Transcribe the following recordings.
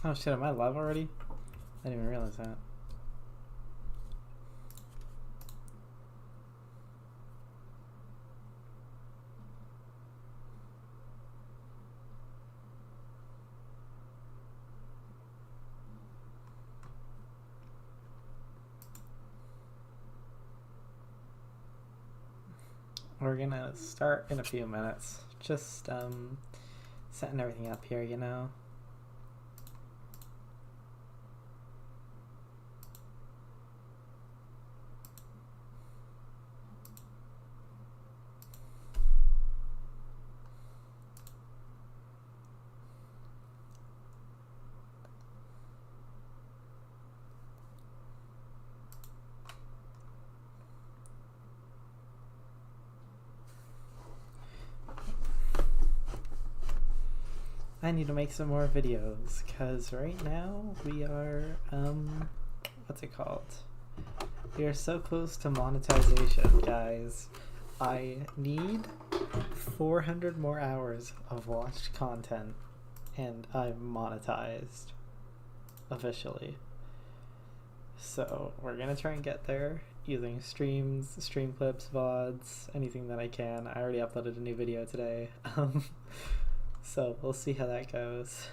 Oh shit, am I live already? I didn't even realize that. We're gonna start in a few minutes. Just setting everything up here, you know. I need to make some more videos because right now we are what's it called? We are so close to monetization, guys. I need 400 more hours of watched content and I'm monetized officially. So we're gonna try and get there using streams, stream clips, VODs, anything that I can. I already uploaded a new video today. So we'll see how that goes.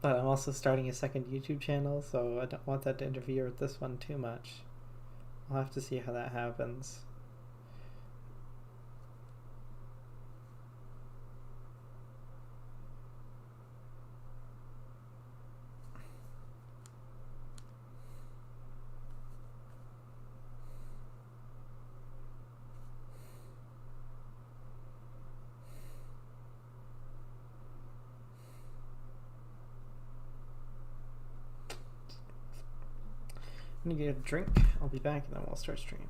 But I'm also starting a second YouTube channel, so I don't want that to interfere with this one too much. I'll have to see how that happens. I'm gonna get a drink, I'll be back and then we'll start stream.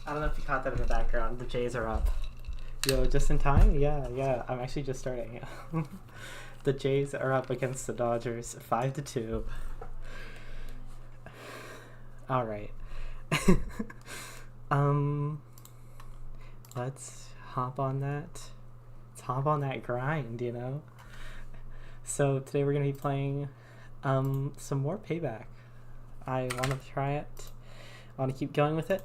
I don't know if you caught that in the background. The Jays are up. Yo, just in time? Yeah. I'm actually just starting. The Jays are up against the Dodgers, 5-2. All right. Let's hop on that. Let's hop on that grind, you know. So today we're gonna be playing some more Payback. I want to try it. I want to keep going with it.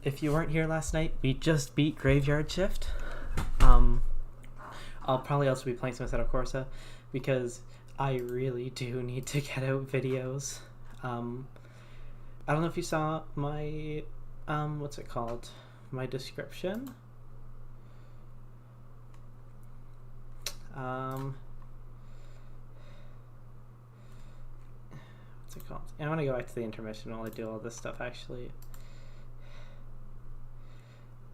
If you weren't here last night, we just beat Graveyard Shift. I'll probably also be playing some Assetto Corsa because I really do need to get out videos. I don't know if you saw my what's it called? My description. What's it called? I want to go back to the intermission while I do all this stuff. Actually,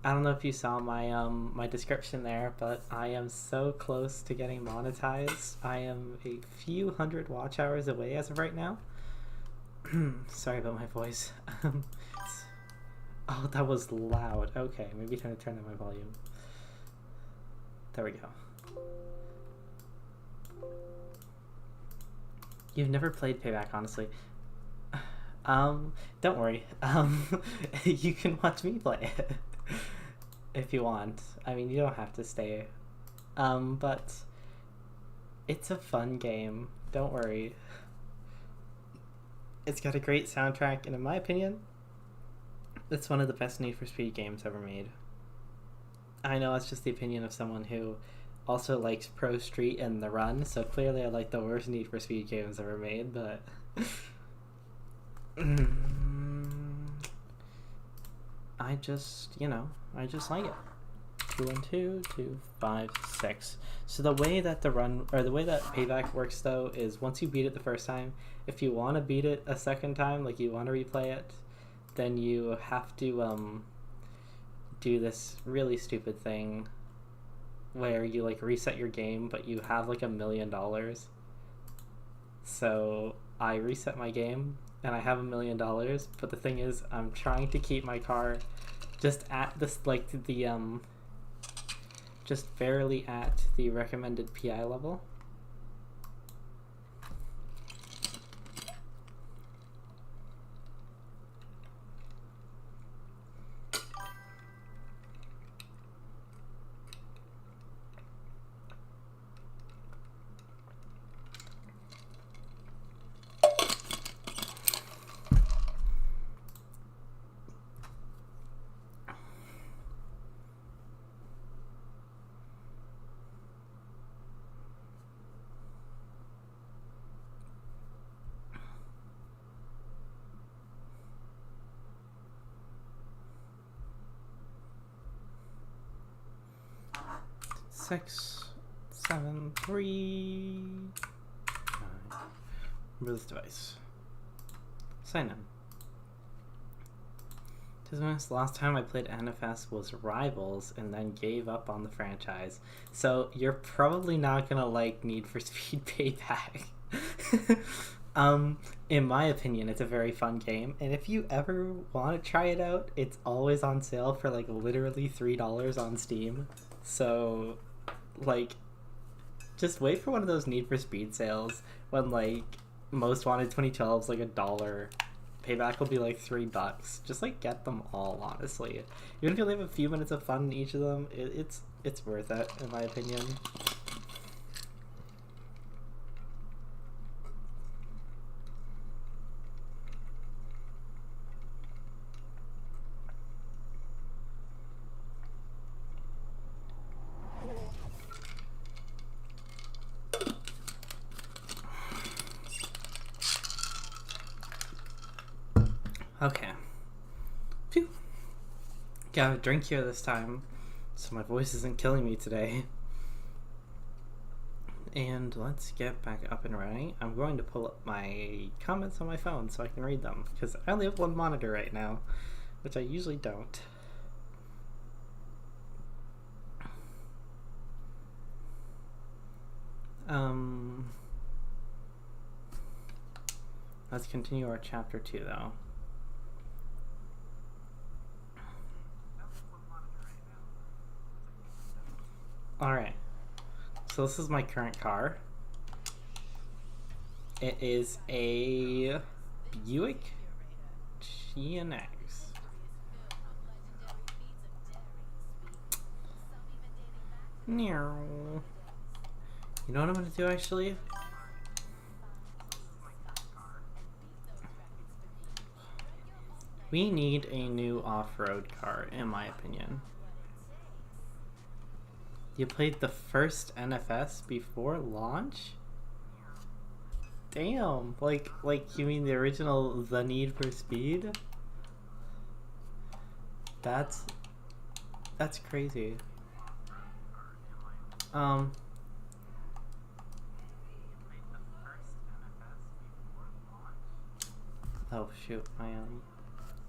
I don't know if you saw my my description there, but I am so close to getting monetized. I am a few hundred watch hours away as of right now. Sorry about my voice. Oh, that was loud. Okay, maybe trying to turn down my volume. There we go. You've never played Payback, honestly. Don't worry. You can watch me play it if you want. I mean, you don't have to stay. But it's a fun game. Don't worry. It's got a great soundtrack, and in my opinion, it's one of the best Need for Speed games ever made. I know it's just the opinion of someone who also likes Pro Street and The Run, so clearly I like the worst Need for Speed games ever made, but I just, you know, I just like it. 2 and 2, 2, 5, 6. So the way that the run, or the way that Payback works though, is once you beat it the first time, if you want to beat it a second time, like you want to replay it, then you have to do this really stupid thing where you like reset your game, but you have like $1 million. So I reset my game and I have $1 million, but the thing is I'm trying to keep my car just at this, like the just barely at the recommended PI level. Six, 7, 3, 9. Remove this device. Sign in. To be honest, the last time I played NFS was Rivals and then gave up on the franchise. So you're probably not gonna like Need for Speed Payback. In my opinion, it's a very fun game, and if you ever want to try it out, it's always on sale for like literally $3 on Steam. So like, just wait for one of those Need for Speed sales when like Most Wanted 2012 is like $1. Payback will be like $3. Just like get them all, honestly. Even if you only have a few minutes of fun in each of them, it's worth it in my opinion. Okay. Phew. Got a drink here this time, so my voice isn't killing me today. And let's get back up and running. I'm going to pull up my comments on my phone so I can read them, because I only have one monitor right now, which I usually don't. Let's continue our chapter 2 though. Alright. So this is my current car. It is a Buick GNX. You know what I'm gonna do actually? We need a new off-road car, in my opinion. You played the first NFS before launch? Damn, like you mean the original The Need for Speed? That's crazy. Oh shoot, I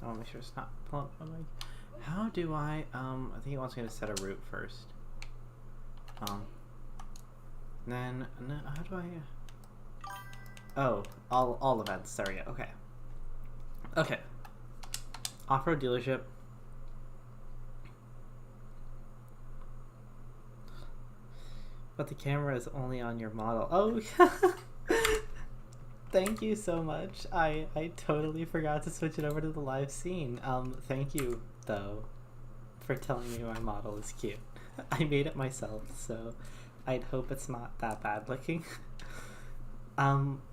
want to make sure it's not pulling up on my. How do I think it wants me to set a route first. Then how do I? Oh, all events. There we go. Okay. Okay. Off-road dealership. But the camera is only on your model. Oh, thank you so much. I totally forgot to switch it over to the live scene. Thank you though for telling me my model is cute. I made it myself, so I'd hope it's not that bad looking.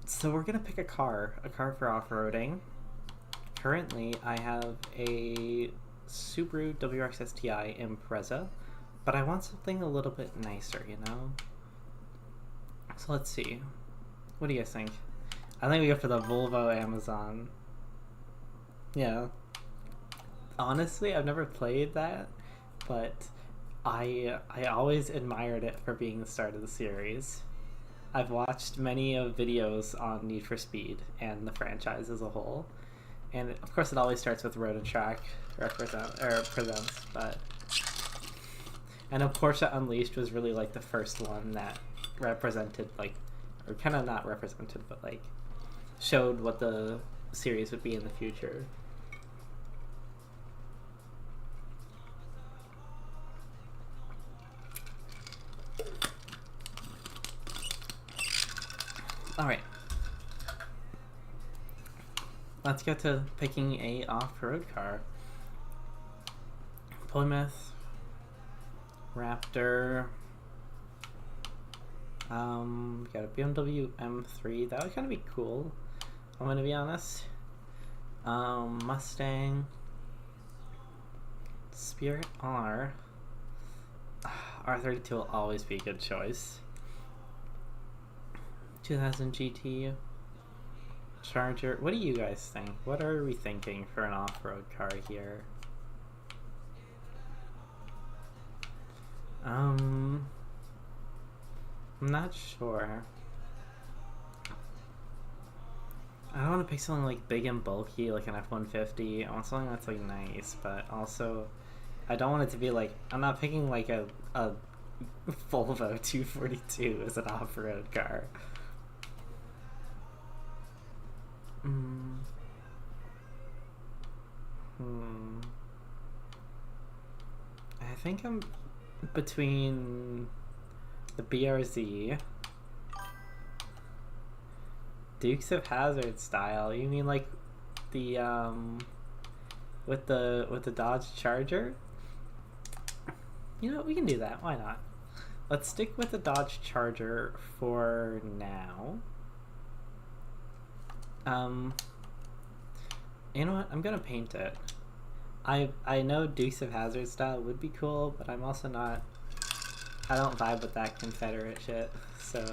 So we're gonna pick a car for off-roading. Currently, I have a Subaru WRX STI Impreza, but I want something a little bit nicer, you know? So let's see. What do you guys think? I think we go for the Volvo Amazon. Yeah. Honestly, I've never played that, but I always admired it for being the start of the series. I've watched many of videos on Need for Speed and the franchise as a whole, and of course it always starts with Road and Track presents, but I know Porsche Unleashed was really like the first one that represented or kind of not represented, but like showed what the series would be in the future. Alright. Let's get to picking a off-road car. Plymouth, Raptor, got a BMW M3, that would kind of be cool, I'm gonna be honest. Mustang, Spirit R, R32 will always be a good choice. 2000 GT, Charger. What do you guys think? What are we thinking for an off-road car here? I'm not sure. I don't want to pick something like big and bulky, like an F-150. I want something that's like nice, but also I don't want it to be like, I'm not picking like a Volvo 242 as an off-road car. I think I'm between the BRZ, Dukes of Hazzard style. You mean like the with the Dodge Charger? You know, we can do that. Why not? Let's stick with the Dodge Charger for now. You know what? I'm gonna paint it. I know Dukes of Hazzard style would be cool, but I'm also not. I don't vibe with that Confederate shit, so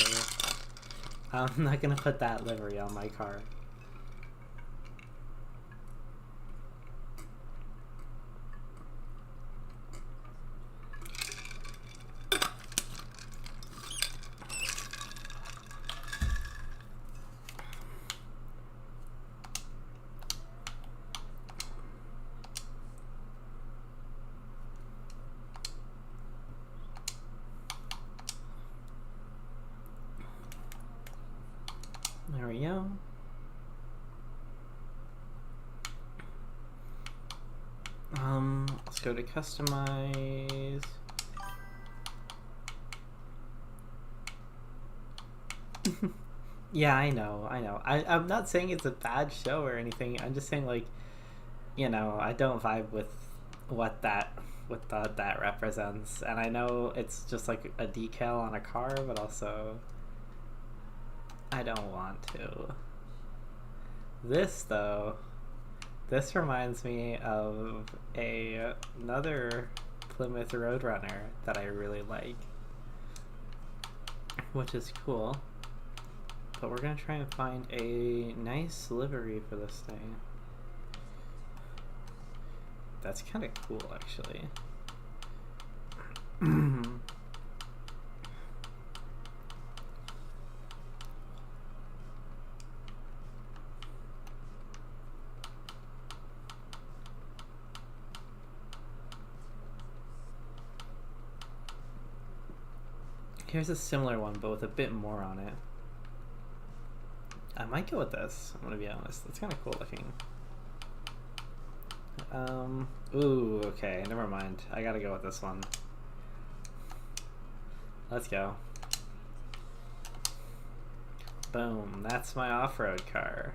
I'm not gonna put that livery on my car. There we go. Let's go to customize. Yeah, I know, I know. I'm not saying it's a bad show or anything. I'm just saying, like, you know, I don't vibe with what that represents. And I know it's just like a decal on a car, but also I don't want to. This though, this reminds me of another Plymouth Roadrunner that I really like, which is cool. But we're gonna try and find a nice livery for this thing. That's kind of cool, actually. Here's a similar one, but with a bit more on it. I might go with this, I'm gonna be honest. It's kind of cool looking. Ooh, okay, never mind. I gotta go with this one. Let's go. Boom, that's my off-road car.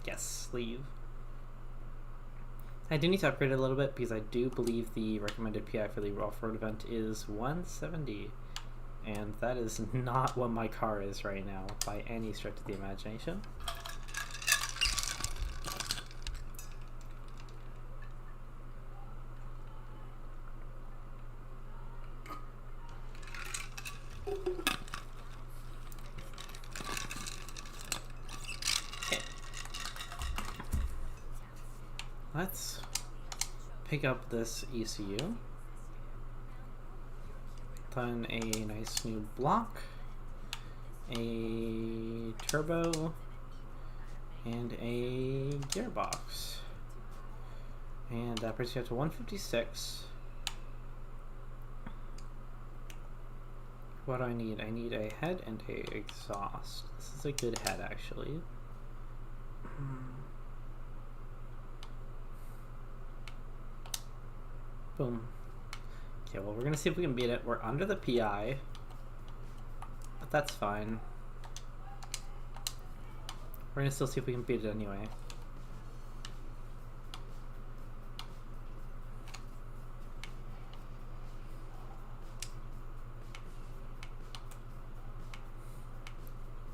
Yes, leave. I do need to upgrade it a little bit because I do believe the recommended PI for the off-road event is 170. And that is not what my car is right now by any stretch of the imagination. Okay. Let's pick up this ECU. Find a nice new block, a turbo, and a gearbox. And that brings you up to 156. What do I need? I need a head and a exhaust. This is a good head, actually. Boom. Okay, well, we're gonna see if we can beat it. We're under the PI, but that's fine. We're gonna still see if we can beat it anyway.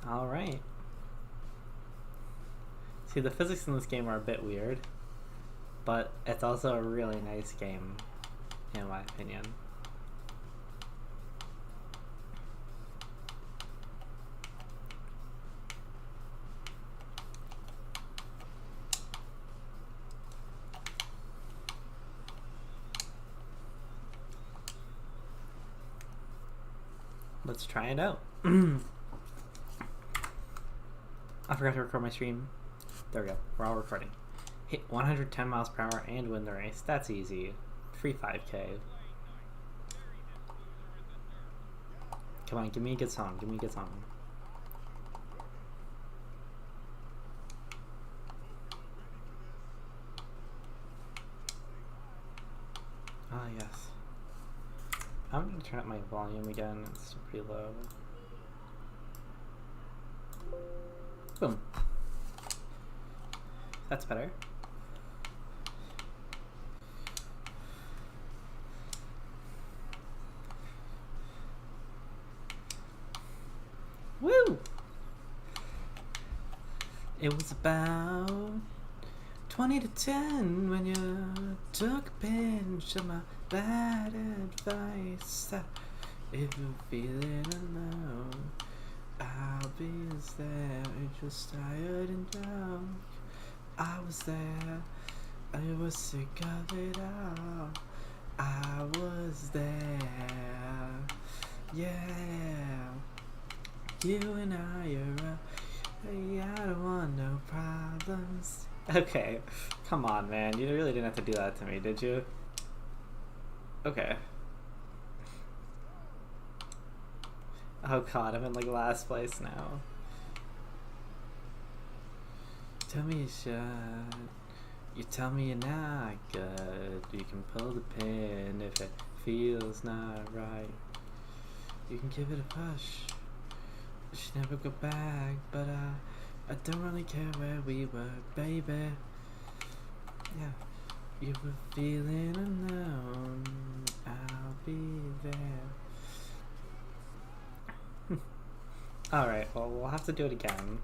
Alright. See, the physics in this game are a bit weird, but it's also a really nice game, in my opinion. Let's try it out. I forgot to record my stream. There we go. We're all recording. Hit 110 miles per hour and win the race. That's easy. Free 5K. Come on, give me a good song. Give me a good song. Ah, yes. I'm gonna turn up my volume again. It's pretty low. Boom. That's better. Woo! It was about 20 to 10 when you took a pinch of my bad advice. If you're feeling alone, I'll be there. You're just tired and drunk. I was there. I was sick of it all. I was there. Yeah. You and I are I don't want no problems. Okay. Come on, man. You really didn't have to do that to me, did you? Okay. Oh god, I'm in like last place now. Tell me you should. You tell me you're not good. You can pull the pin if it feels not right. You can give it a push. She never go back, but I don't really care where we were, baby. Yeah, you were feeling alone. I'll be there. Alright, well, we'll have to do it again.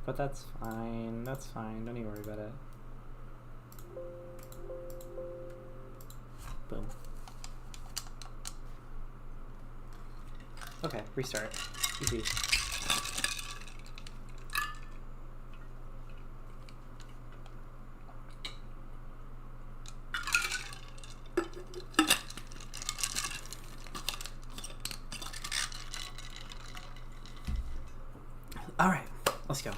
But that's fine, don't even worry about it. Boom. Okay, restart. Easy. Alright, let's go.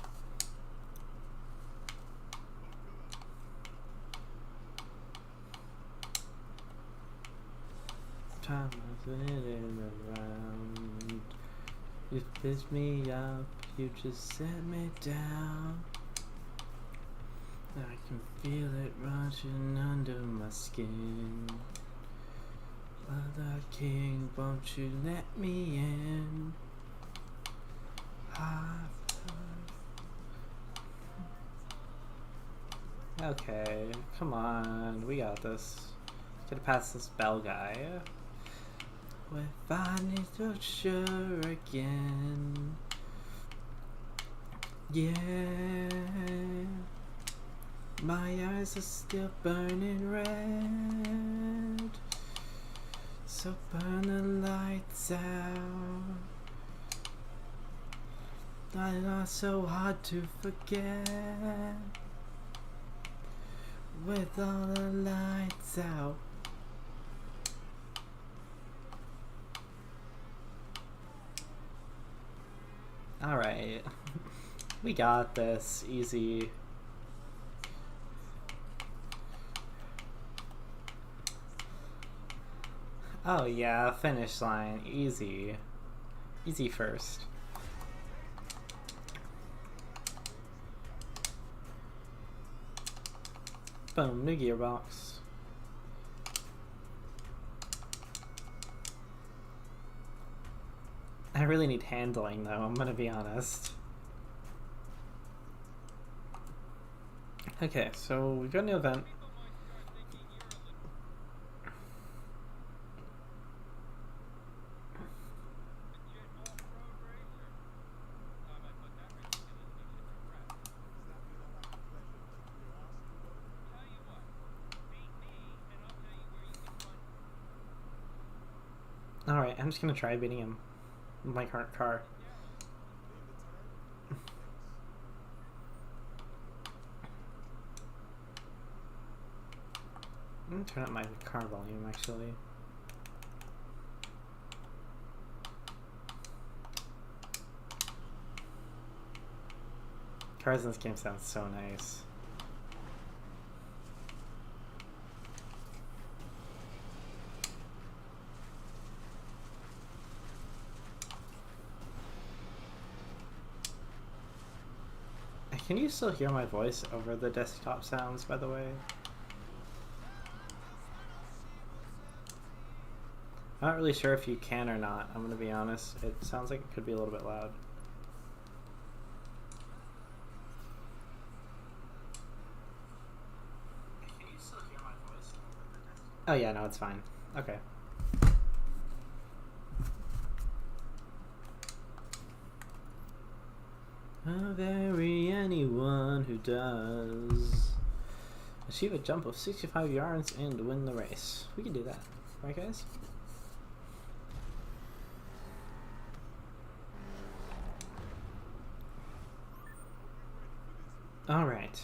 Time is in around. You pick me up, you just set me down. I can feel it rushing under my skin. Mother King, won't you let me in? Okay, come on, we got this. Get past this bell guy. We're finally so sure again. Yeah, my eyes are still burning red. So burn the lights out. They are so hard to forget. With all the lights out. Alright. We got this. Easy. Oh yeah, finish line. Easy. Easy first. Boom, new gearbox. I really need handling though, I'm gonna be honest. Okay, so we got a new event. Alright, I'm just gonna try beating him with my current car. I'm gonna turn up my car volume actually. Cars in this game sound so nice. Can you still hear my voice over the desktop sounds, by the way? I'm not really sure if you can or not, I'm gonna be honest. It sounds like it could be a little bit loud. Can you still hear my voice over the desktop? Oh yeah, no, it's fine. Okay. Very anyone who does achieve a jump of 65 yards and win the race. We can do that, right guys? All right.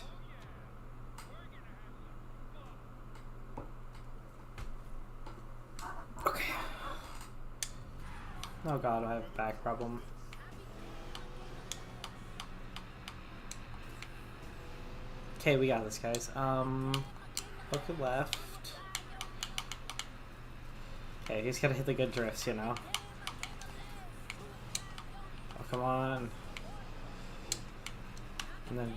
Okay. Oh god, I have a back problem. Okay, we got this, guys. Look to left. Okay, he's gotta hit the good drifts, you know. Oh, come on. And then...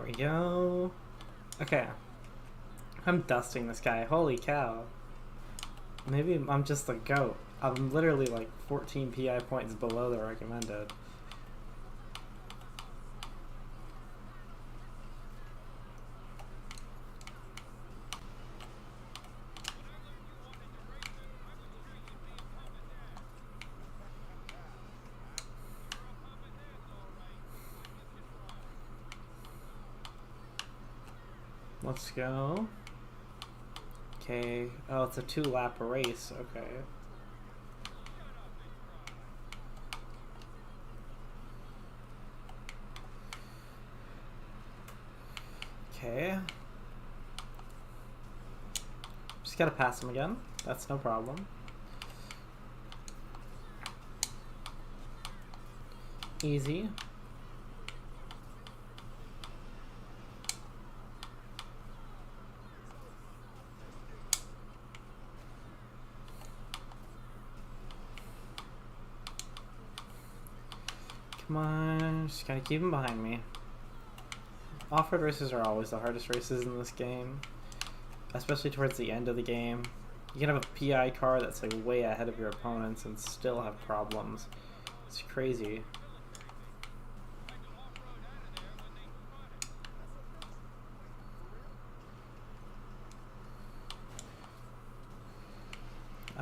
we go. Okay. I'm dusting this guy. Holy cow. Maybe I'm just the GOAT. I'm literally like 14 PI points below the recommended. Let's go. Okay. Oh, it's a 2-lap race. Okay. Okay. Just gotta pass him again. That's no problem. Easy. Come on, just gotta keep him behind me. Off-road races are always the hardest races in this game, especially towards the end of the game. You can have a PI car that's like way ahead of your opponents and still have problems. It's crazy.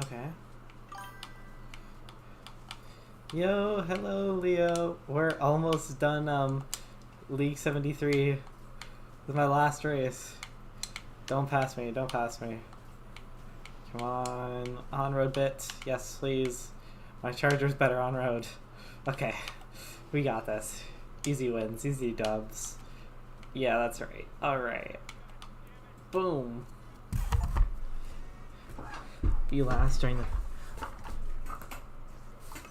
Okay. Yo, hello Leo. We're almost done League 73 with my last race. Don't pass me, don't pass me. Come on road bit. Yes, please. My charger's better on road. Okay, we got this. Easy wins, easy dubs. Yeah, that's right. Alright. Boom. Be last during the...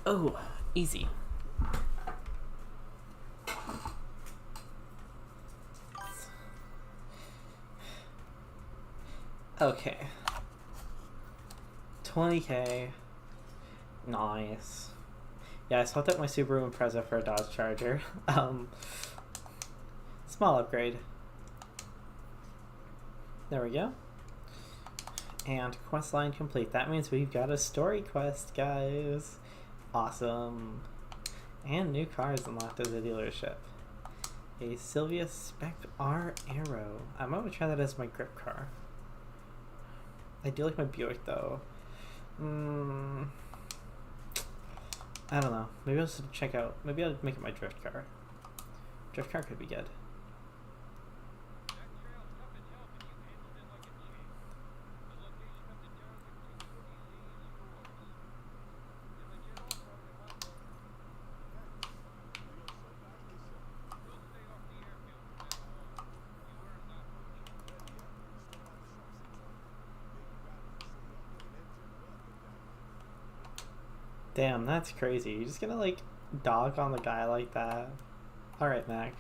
Oh, easy. Okay. 20k. Nice. Yeah, I swapped out my Subaru Impreza for a Dodge Charger. Small upgrade. There we go. And quest line complete. That means we've got a story quest, guys. Awesome. And new cars unlocked at the dealership. A Sylvia Spec R Aero. I might want to try that as my grip car. I do like my Buick though. I don't know. Maybe I'll just check out. Maybe I'll make it my drift car. Drift car could be good. Damn, that's crazy. You're just gonna like dog on the guy like that? Alright, Mac.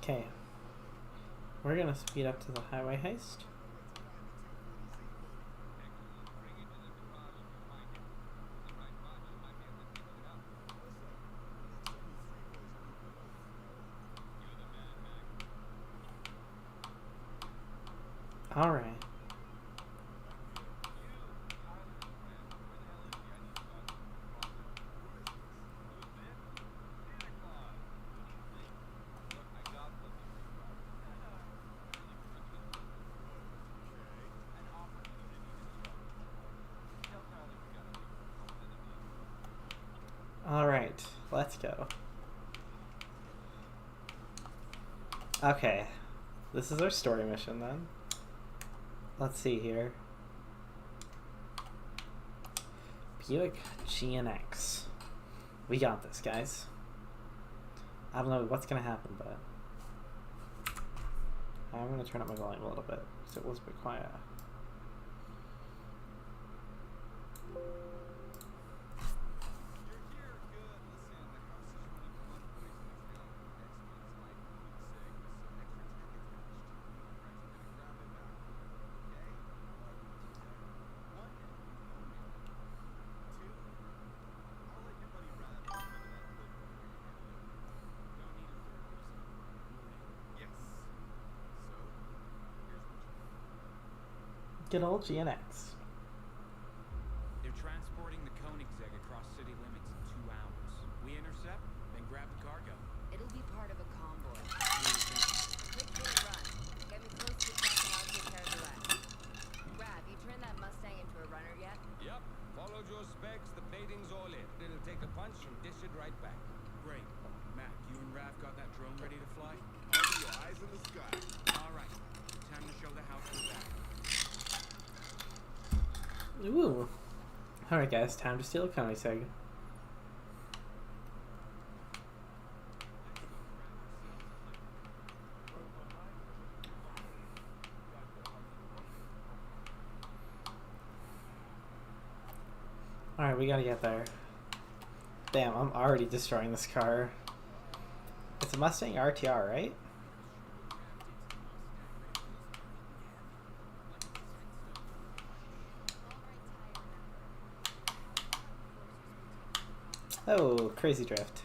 Okay. We're gonna speed up to the highway heist. Alright. Alright, let's go. Okay. This is our story mission then. Let's see here. Buick GNX. We got this, guys. I don't know what's gonna happen, but I'm gonna turn up my volume a little bit so it was a bit quiet. Good old GNX. They're transporting the Koenigsegg across city limits in 2 hours. We intercept, then grab the cargo. It'll be part of a convoy. Quick hit and run. Get me close to the truck and I'll take care of the rest. Rav, you turned that Mustang into a runner yet? Yup. Followed your specs, the baiting's all in. It'll take a punch and dish it right back. Great. Mac, you and Rav got that drone ready to fly? I'll be your eyes in the sky. All right. Time to show the house we're back. Ooh. Alright guys, time to steal a Koenigsegg. Alright, we gotta get there. Damn, I'm already destroying this car. It's a Mustang RTR, right? Oh, crazy drift.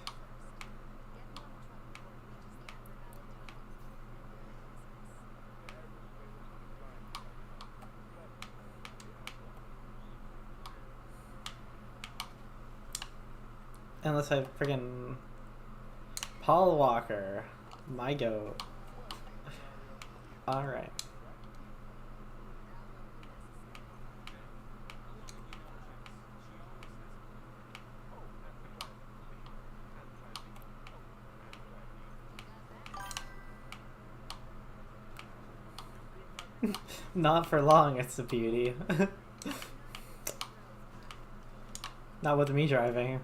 Unless I friggin' Paul Walker, my goat. Alright. Not for long, it's a beauty. Not with me driving.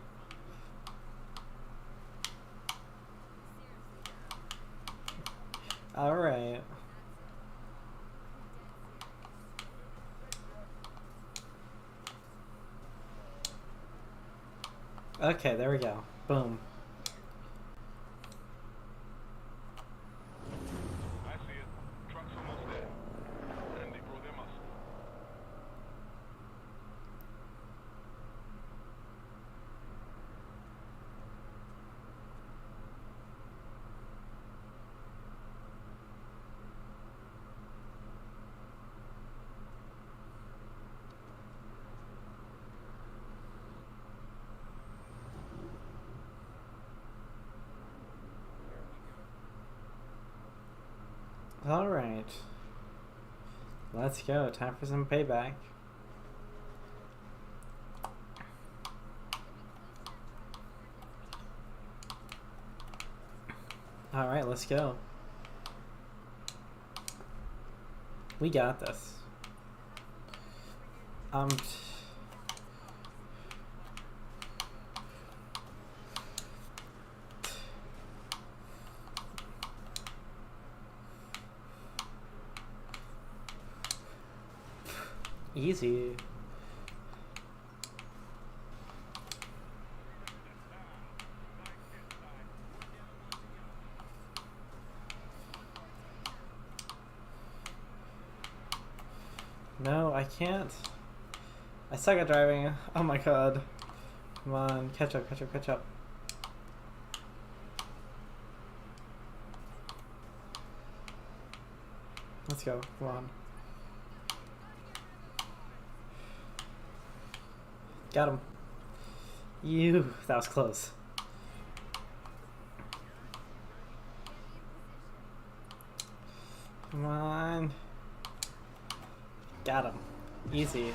Alright. Okay, there we go. Boom. I see it. Truck's almost there. Handy, bro, they must. Alright. Let's go. Time for some payback. Alright, let's go. We got this. Easy. No, I can't. I suck at driving. Oh my god. Come on, catch up, catch up, catch up. Let's go, come on. Got him. That was close. Come on. Got him. Easy.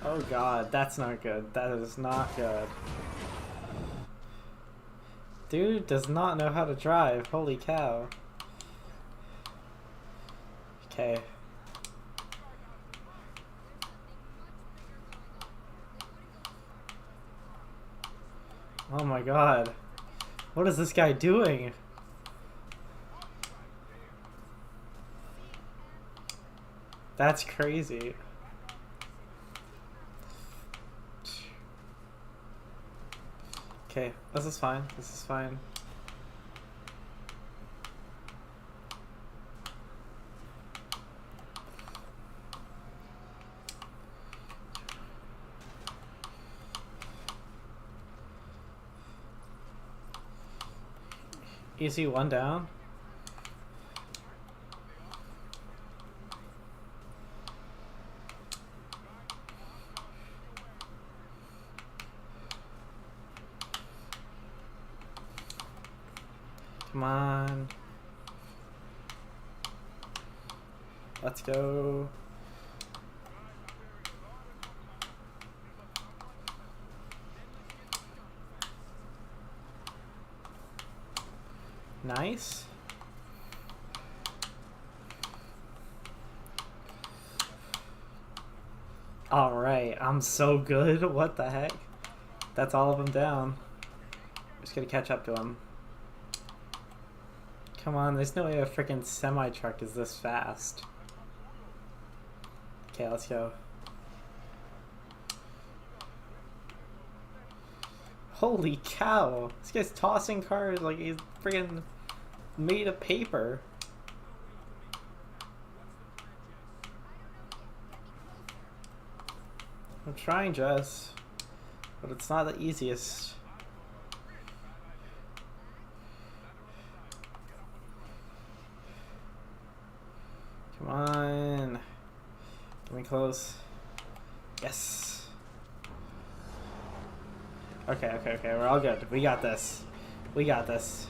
Oh god, that's not good. That is not good. Dude does not know how to drive. Holy cow. Okay. Oh my god. What is this guy doing? That's crazy. Okay, this is fine. This is fine. Easy, one down. Come on. Let's go. Nice. Alright, I'm so good. What the heck? That's all of them down. Just gotta catch up to him. Come on, there's no way a freaking semi-truck is this fast. Okay, let's go. Holy cow! This guy's tossing cars like he's freaking made of paper. I'm trying, Jess, but it's not the easiest. Come on. Get me close. Yes. Okay, okay, okay. We're all good. We got this. We got this.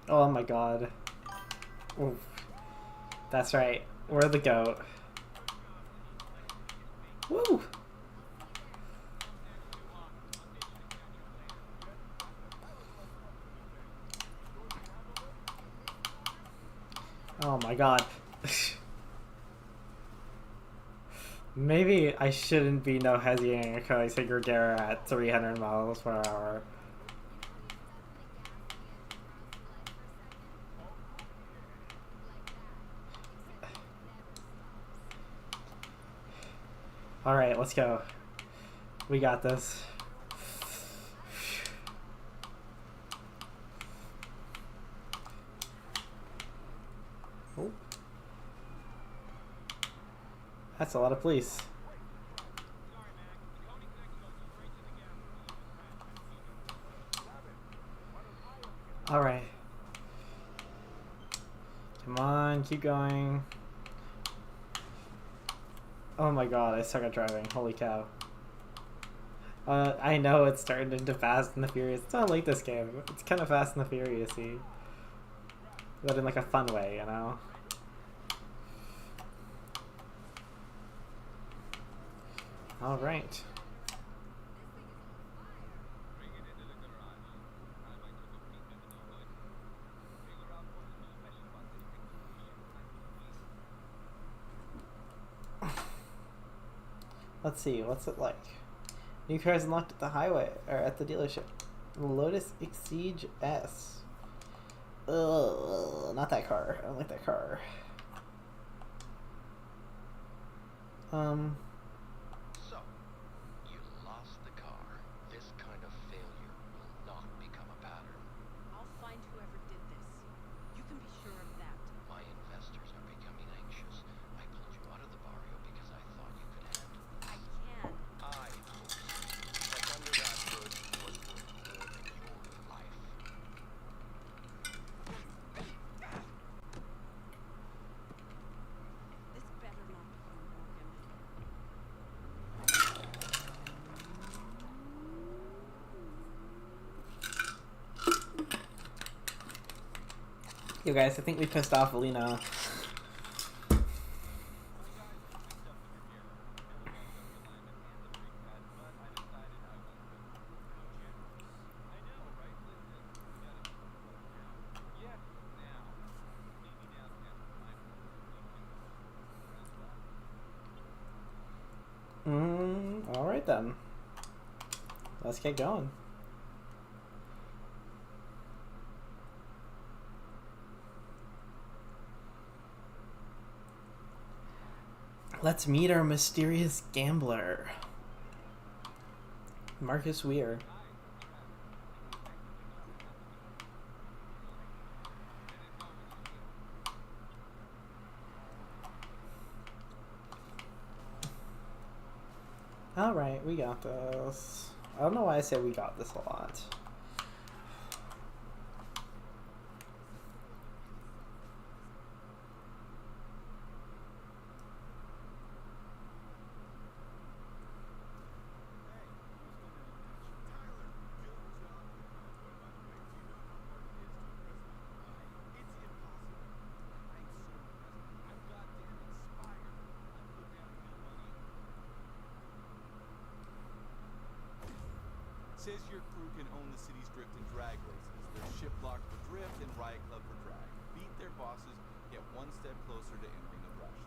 Oh my god. Oof. That's right. We're the GOAT. Woo! Oh my god. Maybe I shouldn't be no hesitating because I say Gregera at 300 miles per hour. Alright, let's go. We got this. Oh. That's a lot of police. Alright. Come on, keep going. Oh my god, I suck at driving. Holy cow. I know it's starting into Fast and the Furious. It's not like this game. It's kind of Fast and the Furious-y. But in like a fun way, you know? Alright. Let's see, what's it like? New cars unlocked at the highway, or at the dealership. Lotus Exige S. Ugh, not that car. I don't like that car. So, you lost the car. This kind of failure will not become a pattern. I'll find whoever did this. You can be sure of that. My investors are becoming anxious. I pulled you out of the barrio because I thought you could handle this. I can. I hope so. But under that hood was worth more than your life. This better not be you, Morgan. Yo guys, I think we pissed off Alina. Alright then. Let's get going. Let's meet our mysterious gambler, Marcus Weir. Alright, we got this. I don't know why I say we got this a lot. Says your crew can own the city's drift and drag races. There's Shiplock for drift and Riot Club for drag. Beat their bosses, get one step closer to entering the rush.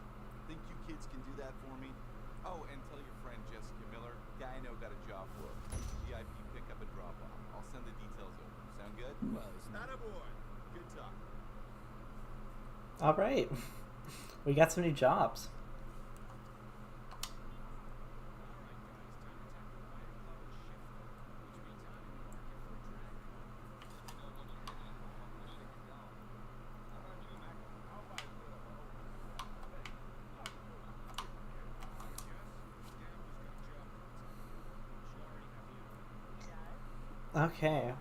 Think you kids can do that for me? Oh, and tell your friend Jessica Miller, guy I know got a job for her. VIP pickup and drop off. I'll send the details over. Sound good? Well, it's not a boy. Good talk. Alright. We got some new jobs. Okay.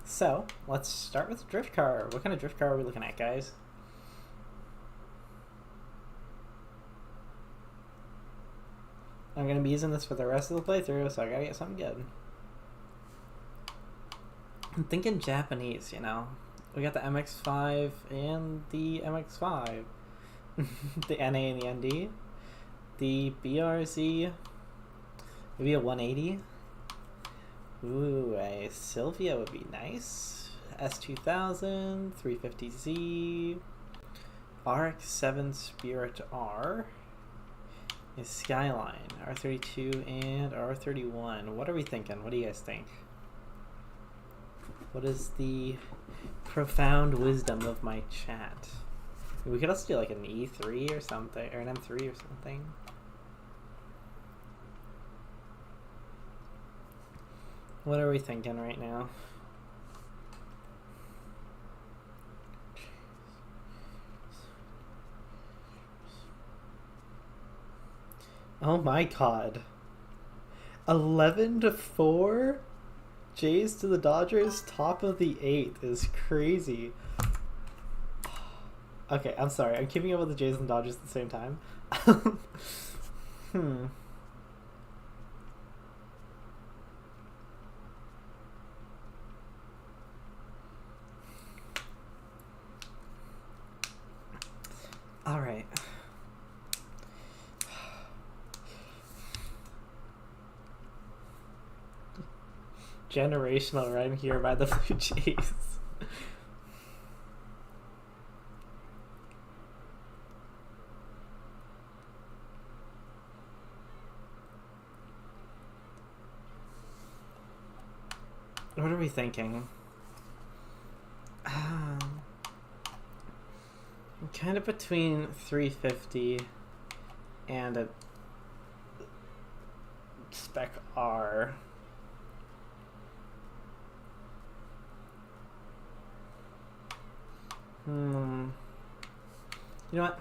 So, let's start with the drift car. What kind of drift car are we looking at, guys? I'm going to be using this for the rest of the playthrough, so I gotta get something good. I'm thinking Japanese, you know. We got the MX-5 and the MX-5. The NA and the ND. The BRZ. Maybe a 180. Ooh, a Sylvia would be nice. S2000, 350Z, RX-7 Spirit R, a Skyline, R32 and R31. What are we thinking? What do you guys think? What is the profound wisdom of my chat? We could also do like an E3 or something, or an M3 or something. What are we thinking right now? Oh my god. 11-4? Jays to the Dodgers, top of the 8th is crazy. Okay, I'm sorry. I'm keeping up with the Jays and Dodgers at the same time. Alright. Generational run here by the Blue Jays. What are we thinking? Kind of between 350 and a Spec R. You know what?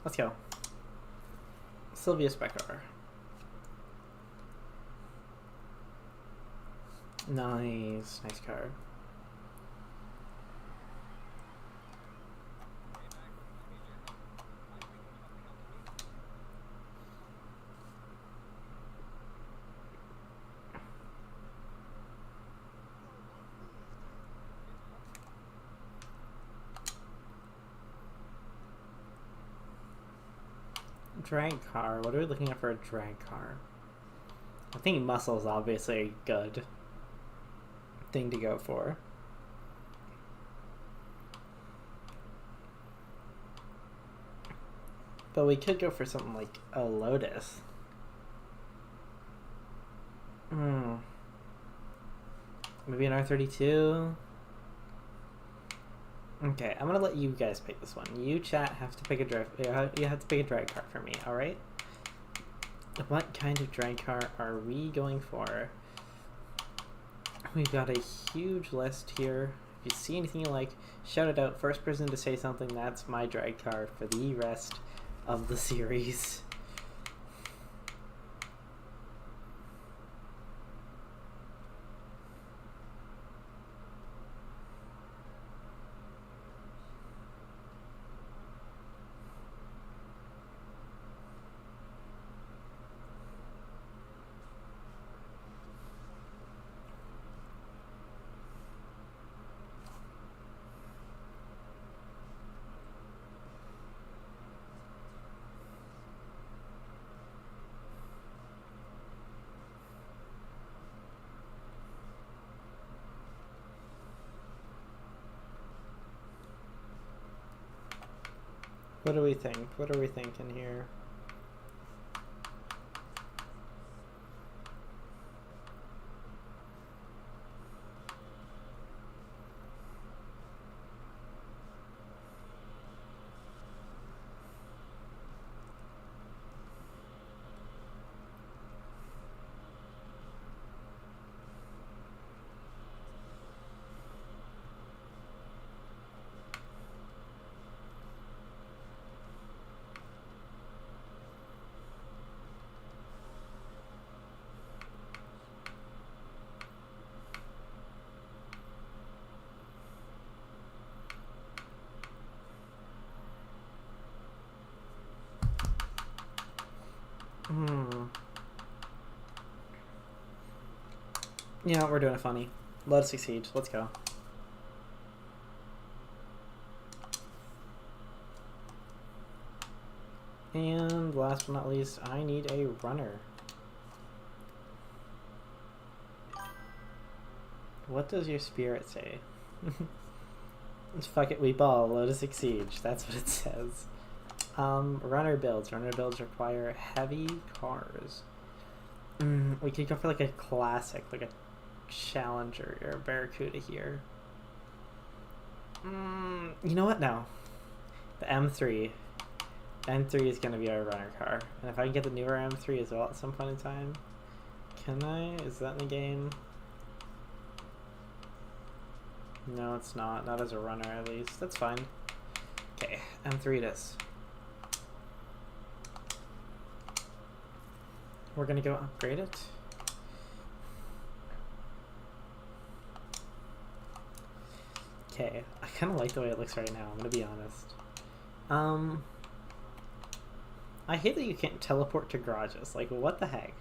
Let's go. Sylvia Spec R. Nice. Nice car. Drag car. What are we looking at for a drag car? I think muscle is obviously a good thing to go for. But we could go for something like a Lotus. Maybe an R32. Okay, I'm gonna let you guys pick this one. You chat have to pick a drag. You have to pick a drag car for me. All right. What kind of drag car are we going for? We've got a huge list here. If you see anything you like, shout it out. First person to say something, that's my drag car for the rest of the series. What do we think? What are we thinking here? Yeah, we're doing it funny. Let us succeed. Let's go. And last but not least, I need a runner. What does your spirit say? Fuck it, we ball. Lotus Siege. That's what it says. Runner builds. Runner builds require heavy cars. We could go for like a classic, like a Challenger or a Barracuda here. You know what? No. The M3. M3 is going to be our runner car. And if I can get the newer M3 as well at some point in time. Can I? Is that in the game? No, it's not. Not as a runner, at least. That's fine. Okay, M3 it is. We're going to go upgrade it. Okay, I kind of like the way it looks right now, I'm going to be honest. I hate that you can't teleport to garages. Like, what the heck?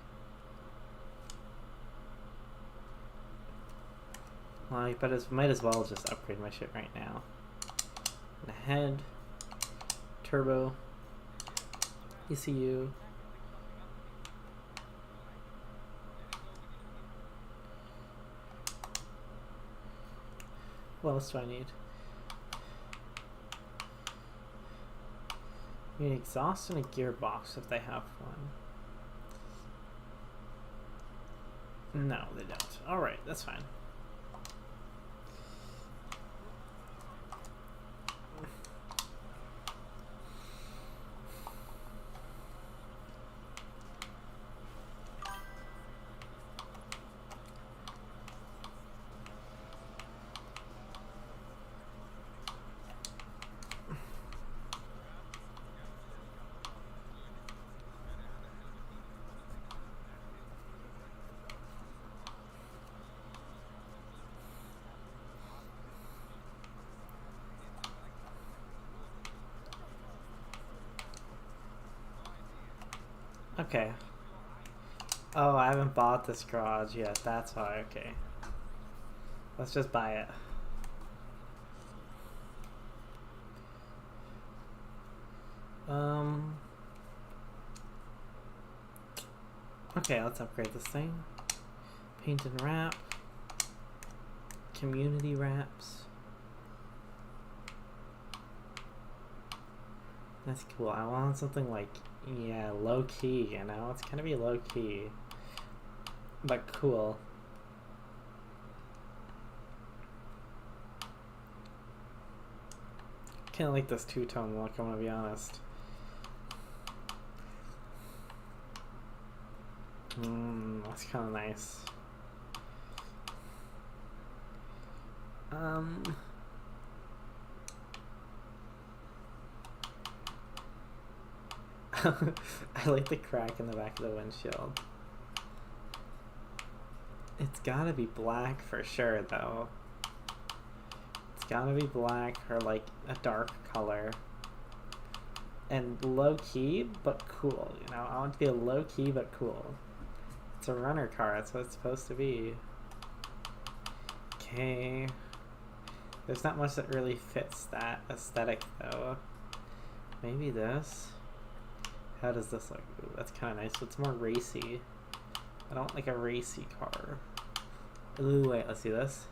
Well, might as well just upgrade my shit right now. And head, turbo, ECU. What else do I need? I need exhaust and a gearbox if they have one. No, they don't. Alright, that's fine. Okay. Oh, I haven't bought this garage yet. That's why. Okay. Let's just buy it. Okay, let's upgrade this thing. Paint and wrap. Community wraps. That's cool. I want something like, yeah, low key, you know? It's gonna be low key. But cool. Kinda like this two-tone look, I'm gonna be honest. That's kinda nice. I like the crack in the back of the windshield. It's gotta be black for sure, though. It's gotta be black or like a dark color. And low key, but cool. You know, I want it to be a low key but cool. It's a runner car. That's what it's supposed to be. Okay. There's not much that really fits that aesthetic, though. Maybe this. How does this look? Ooh, that's kind of nice. It's more racy. I don't like a racy car. Ooh, wait, let's see this.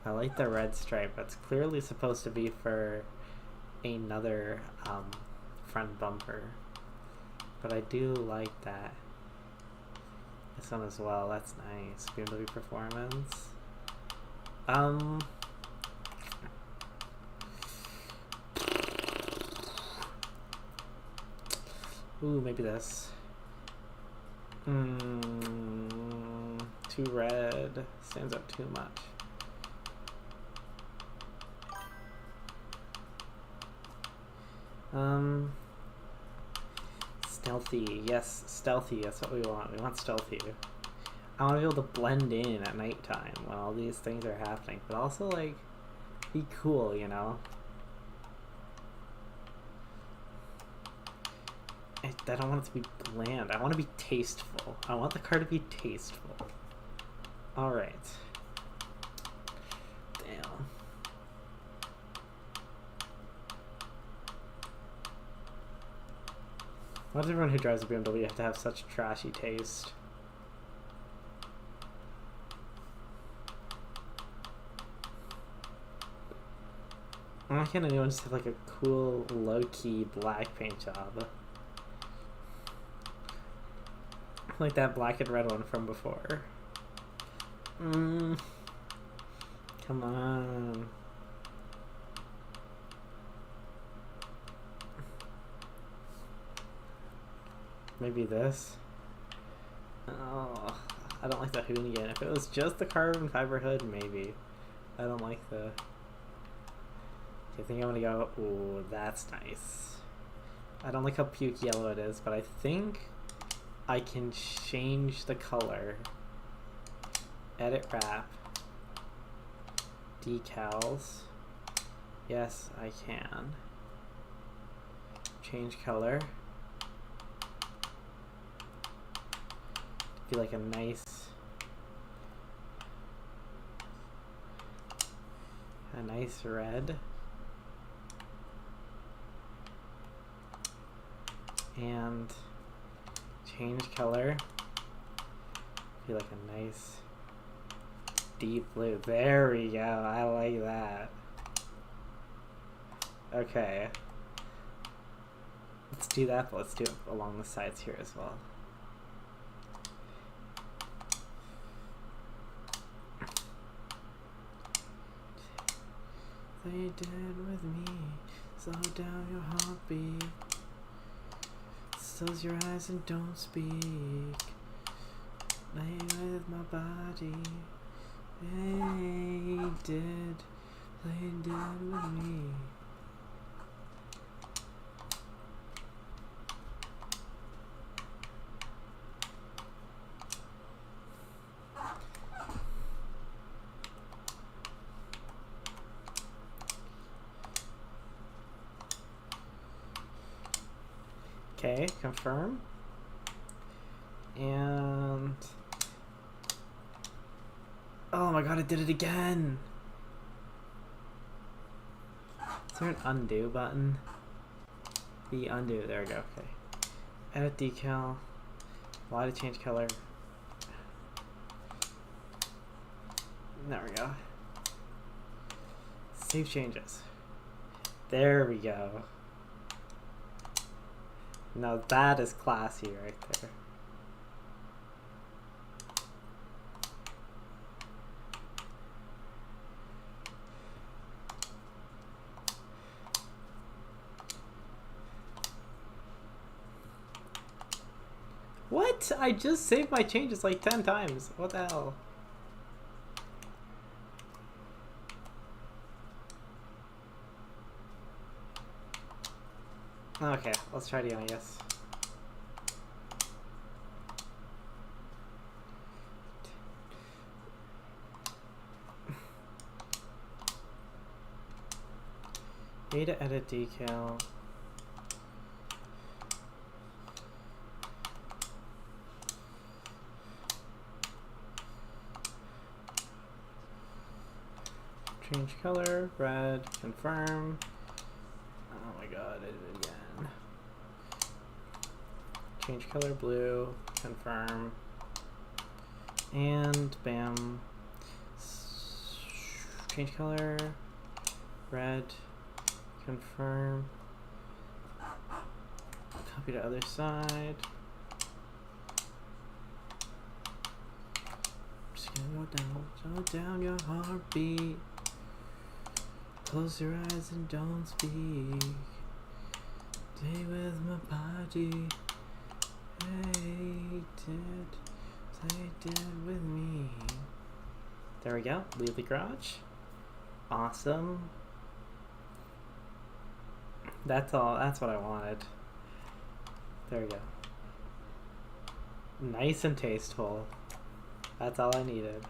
I like the red stripe. That's clearly supposed to be for another front bumper. But I do like that. This one as well. That's nice. BMW Performance. Ooh, maybe this. Too red. Stands out too much. Stealthy. Yes, stealthy. That's what we want. We want stealthy. I want to be able to blend in at nighttime when all these things are happening, but also, like, be cool, you know? I don't want it to be bland. I want to be tasteful. I want the car to be tasteful. Alright. Damn. Why does everyone who drives a BMW have to have such trashy taste? Why can't anyone just have like a cool, low-key black paint job? Like that black and red one from before. Come on. Maybe this. Oh, I don't like the hoonigan. If it was just the carbon fiber hood, maybe. I don't like the... I think I'm gonna go, ooh, that's nice. I don't like how puke yellow it is, but I think I can change the color. Edit wrap. Decals. Yes, I can. Change color. Be like a nice red. And change color. Be like a nice deep blue. There we go. I like that. Okay. Let's do that, but let's do it along the sides here as well. They did with me. Slow down your heartbeat. Close your eyes and don't speak. Play with my body. They did. Play dead with me. Okay, confirm. And oh my god, I did it again. Is there an undo button? The undo, there we go, okay. Edit decal. Why to change color? There we go. Save changes. There we go. Now that is classy right there. What? I just saved my changes like 10 times. What the hell? Okay, let's try it again, I guess. A to edit decal. Change color, red, confirm. Oh my god, I did it again. Change color, blue, confirm. And bam. Change color, red, confirm. Copy to other side. Just gonna go down your heartbeat. Close your eyes and don't speak. Stay with my body. Hey, stay dead with me. There we go. Leave the garage. Awesome. That's all. That's what I wanted. There we go. Nice and tasteful. That's all I needed.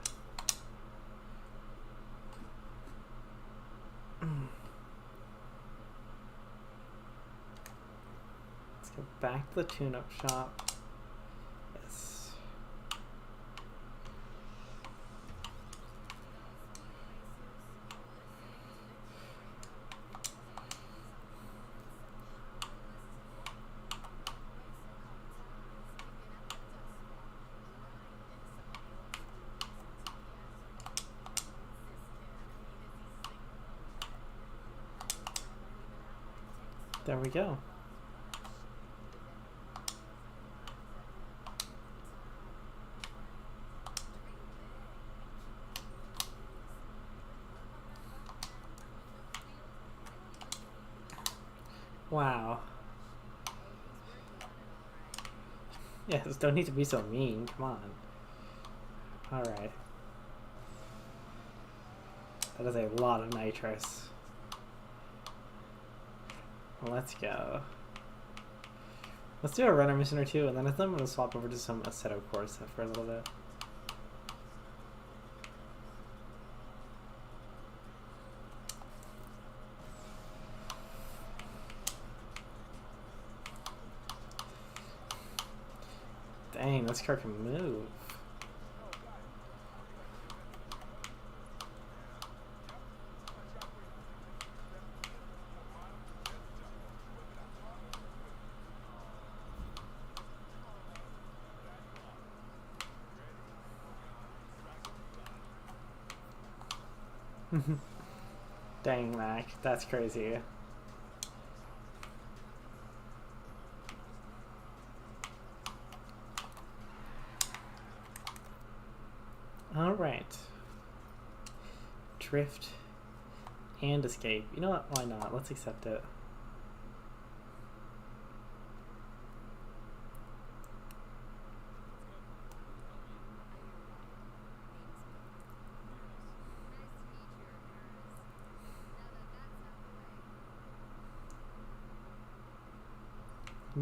Let's go back to the tune-up shop. Yes. There we go. Wow. Yes, don't need to be so mean. Come on. Alright. That is a lot of nitrous. Let's go. Let's do a runner mission or two, and then I think I'm going to swap over to some Assetto Corsa for a little bit. Dang, this car can move. Dang, Mac, that's crazy. All right. Drift and escape. You know what? Why not? Let's accept it.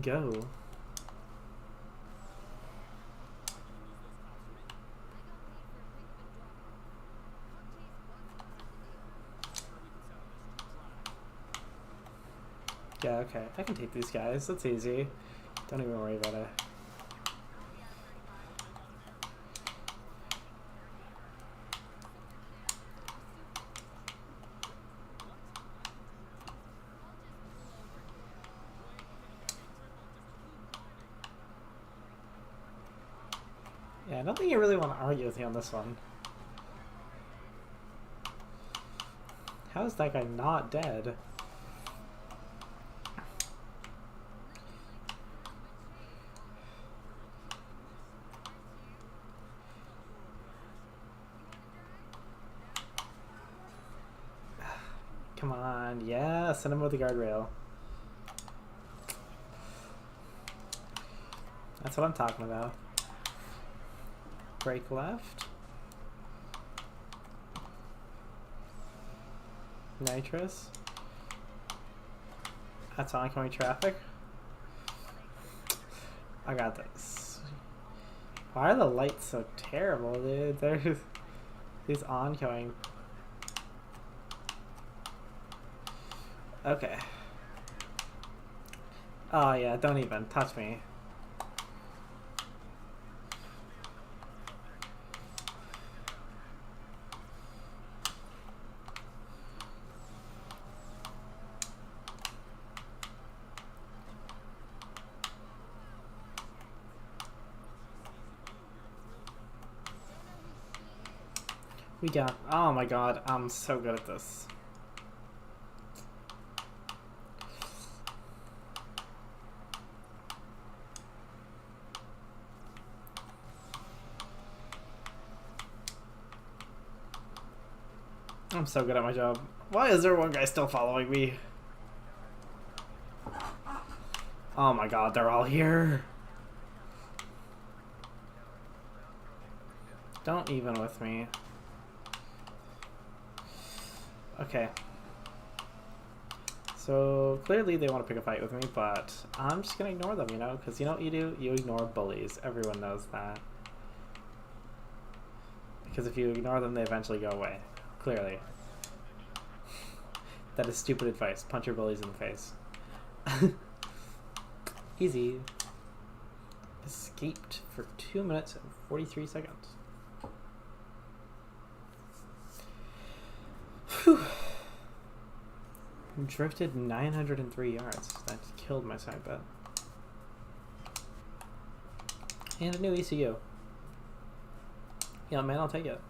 Go. Yeah, okay. I can take these guys. That's easy. Don't even worry about it. Yeah, I don't think you really want to argue with me on this one. How is that guy not dead? Come on, yeah, send him with the guardrail. That's what I'm talking about. Brake left. Nitrous. That's oncoming traffic. I got this. Why are the lights so terrible, dude? There's these oncoming. Okay. Oh yeah, don't even touch me. We got, oh my god, I'm so good at this. I'm so good at my job. Why is there one guy still following me? Oh my god, they're all here. Don't even with me. Okay. So clearly they want to pick a fight with me, but I'm just gonna ignore them, you know? Because you know what you do? You ignore bullies. Everyone knows that. Because if you ignore them, they eventually go away. Clearly. That is stupid advice. Punch your bullies in the face. Easy. Escaped for 2 minutes and 43 seconds. Whew. Drifted 903 yards. That killed my side bet. And a new ECU. Yeah, man, I'll take it.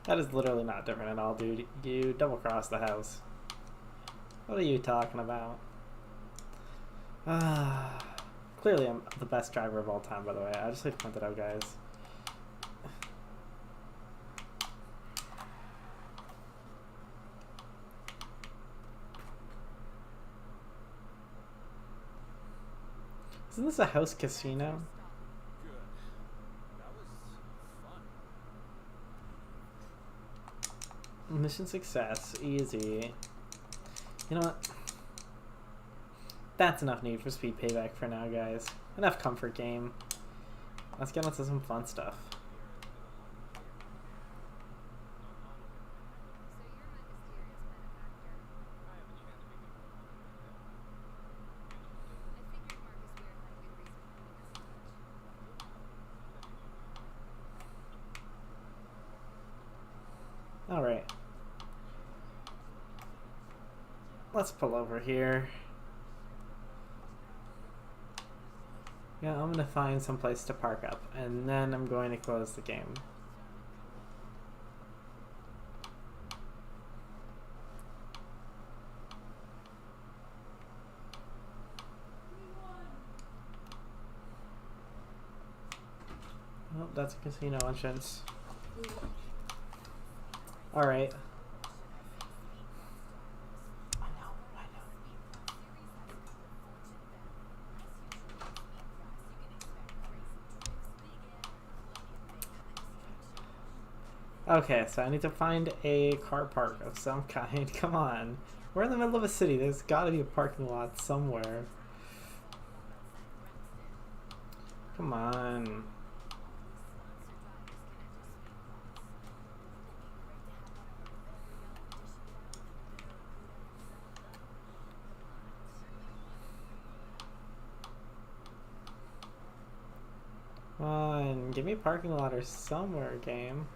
That is literally not different at all, dude. You double crossed the house. What are you talking about? Clearly I'm the best driver of all time, by the way. I just like to point that out, guys. Isn't this a house casino? Mission success, easy. You know what? That's enough Need for Speed Payback for now, guys. Enough comfort game. Let's get into some fun stuff. Alright. Let's pull over here. Yeah, I'm gonna find some place to park up, and then I'm going to close the game. Oh, that's a casino entrance. Alright. Okay, so I need to find a car park of some kind. Come on. We're in the middle of a city. There's gotta be a parking lot somewhere. Come on. on, give me a parking lot or somewhere, game.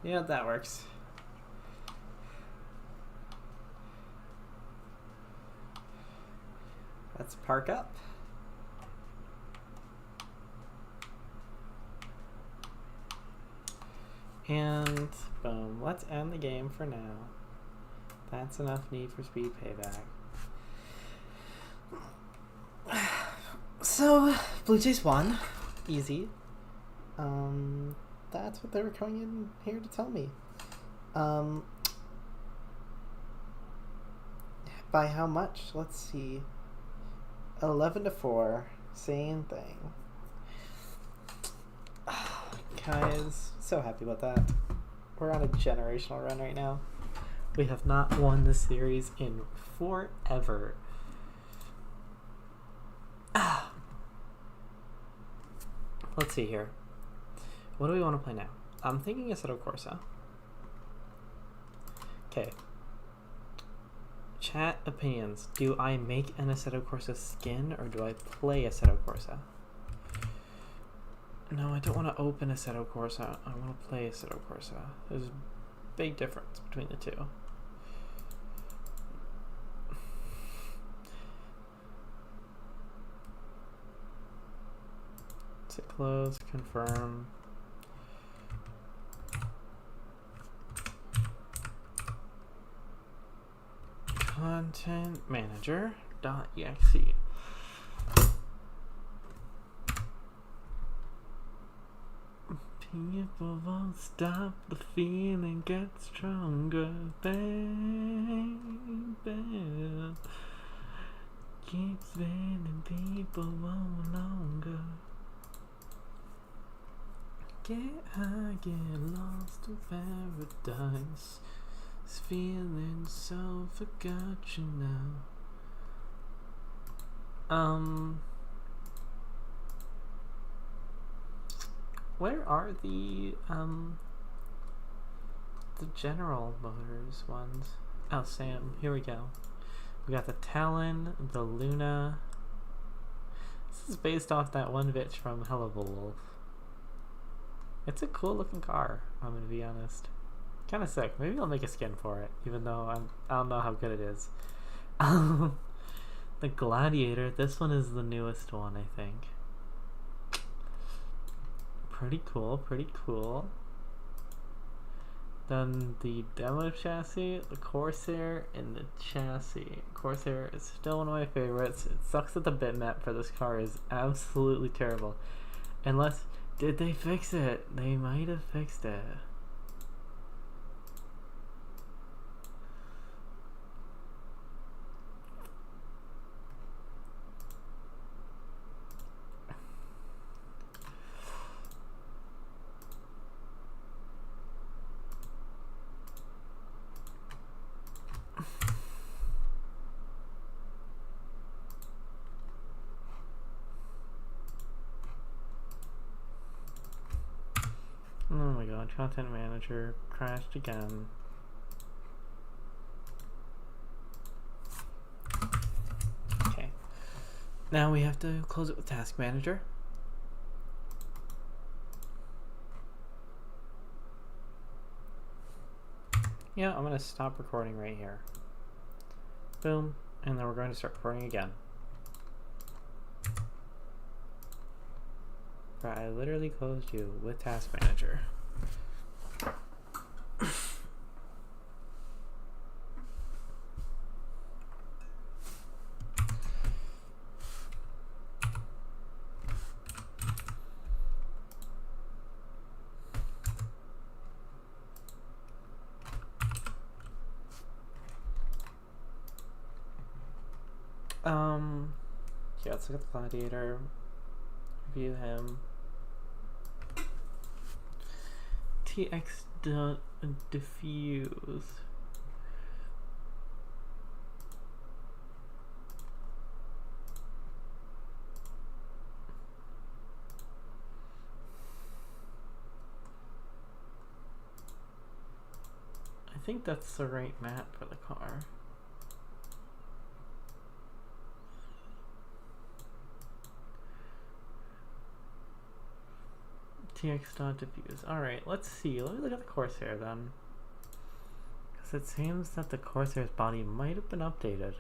Yeah, that works. Let's park up. And boom, let's end the game for now. That's enough Need for Speed Payback. So, Blue Jays won. Easy. That's what they were coming in here to tell me. By how much? Let's see. 11-4. Same thing. Guys, so happy about that. We're on a generational run right now. We have not won this series in forever. Let's see here. What do we want to play now? I'm thinking Assetto Corsa. Okay. Chat opinions. Do I make an Assetto Corsa skin or do I play Assetto Corsa? No, I don't want to open Assetto Corsa. I want to play Assetto Corsa. There's a big difference between the two. Sit close, confirm. Content manager.exe. People won't stop, the feeling gets stronger, baby. Keep spinning, people want longer. Get high, get lost in paradise. This feeling so forgot you now. Where are the General Motors ones? Oh, Sam, here we go. We got the Talon, the Luna. This is based off that one bitch from Hello Wolf. It's a cool looking car, I'm gonna be honest. Kinda sick. Maybe I'll make a skin for it, even though I don't know how good it is. The Gladiator, this one is the newest one, I think. Pretty cool, pretty cool. Then the demo chassis, the Corsair, and the chassis. Corsair is still one of my favorites. It sucks that the bitmap for this car is absolutely terrible. Unless, did they fix it? They might have fixed it. Oh my god, content manager crashed again. Okay. Now we have to close it with task manager. Yeah, I'm gonna stop recording right here. Boom, and then we're going to start recording again. Right, I literally closed you with task manager. Yeah, let's look at the Gladiator. View him. TX.diffuse. I think that's the right map for the car. TX.diffuse. Alright, let's see. Let me look at the Corsair then. Because it seems that the Corsair's body might have been updated.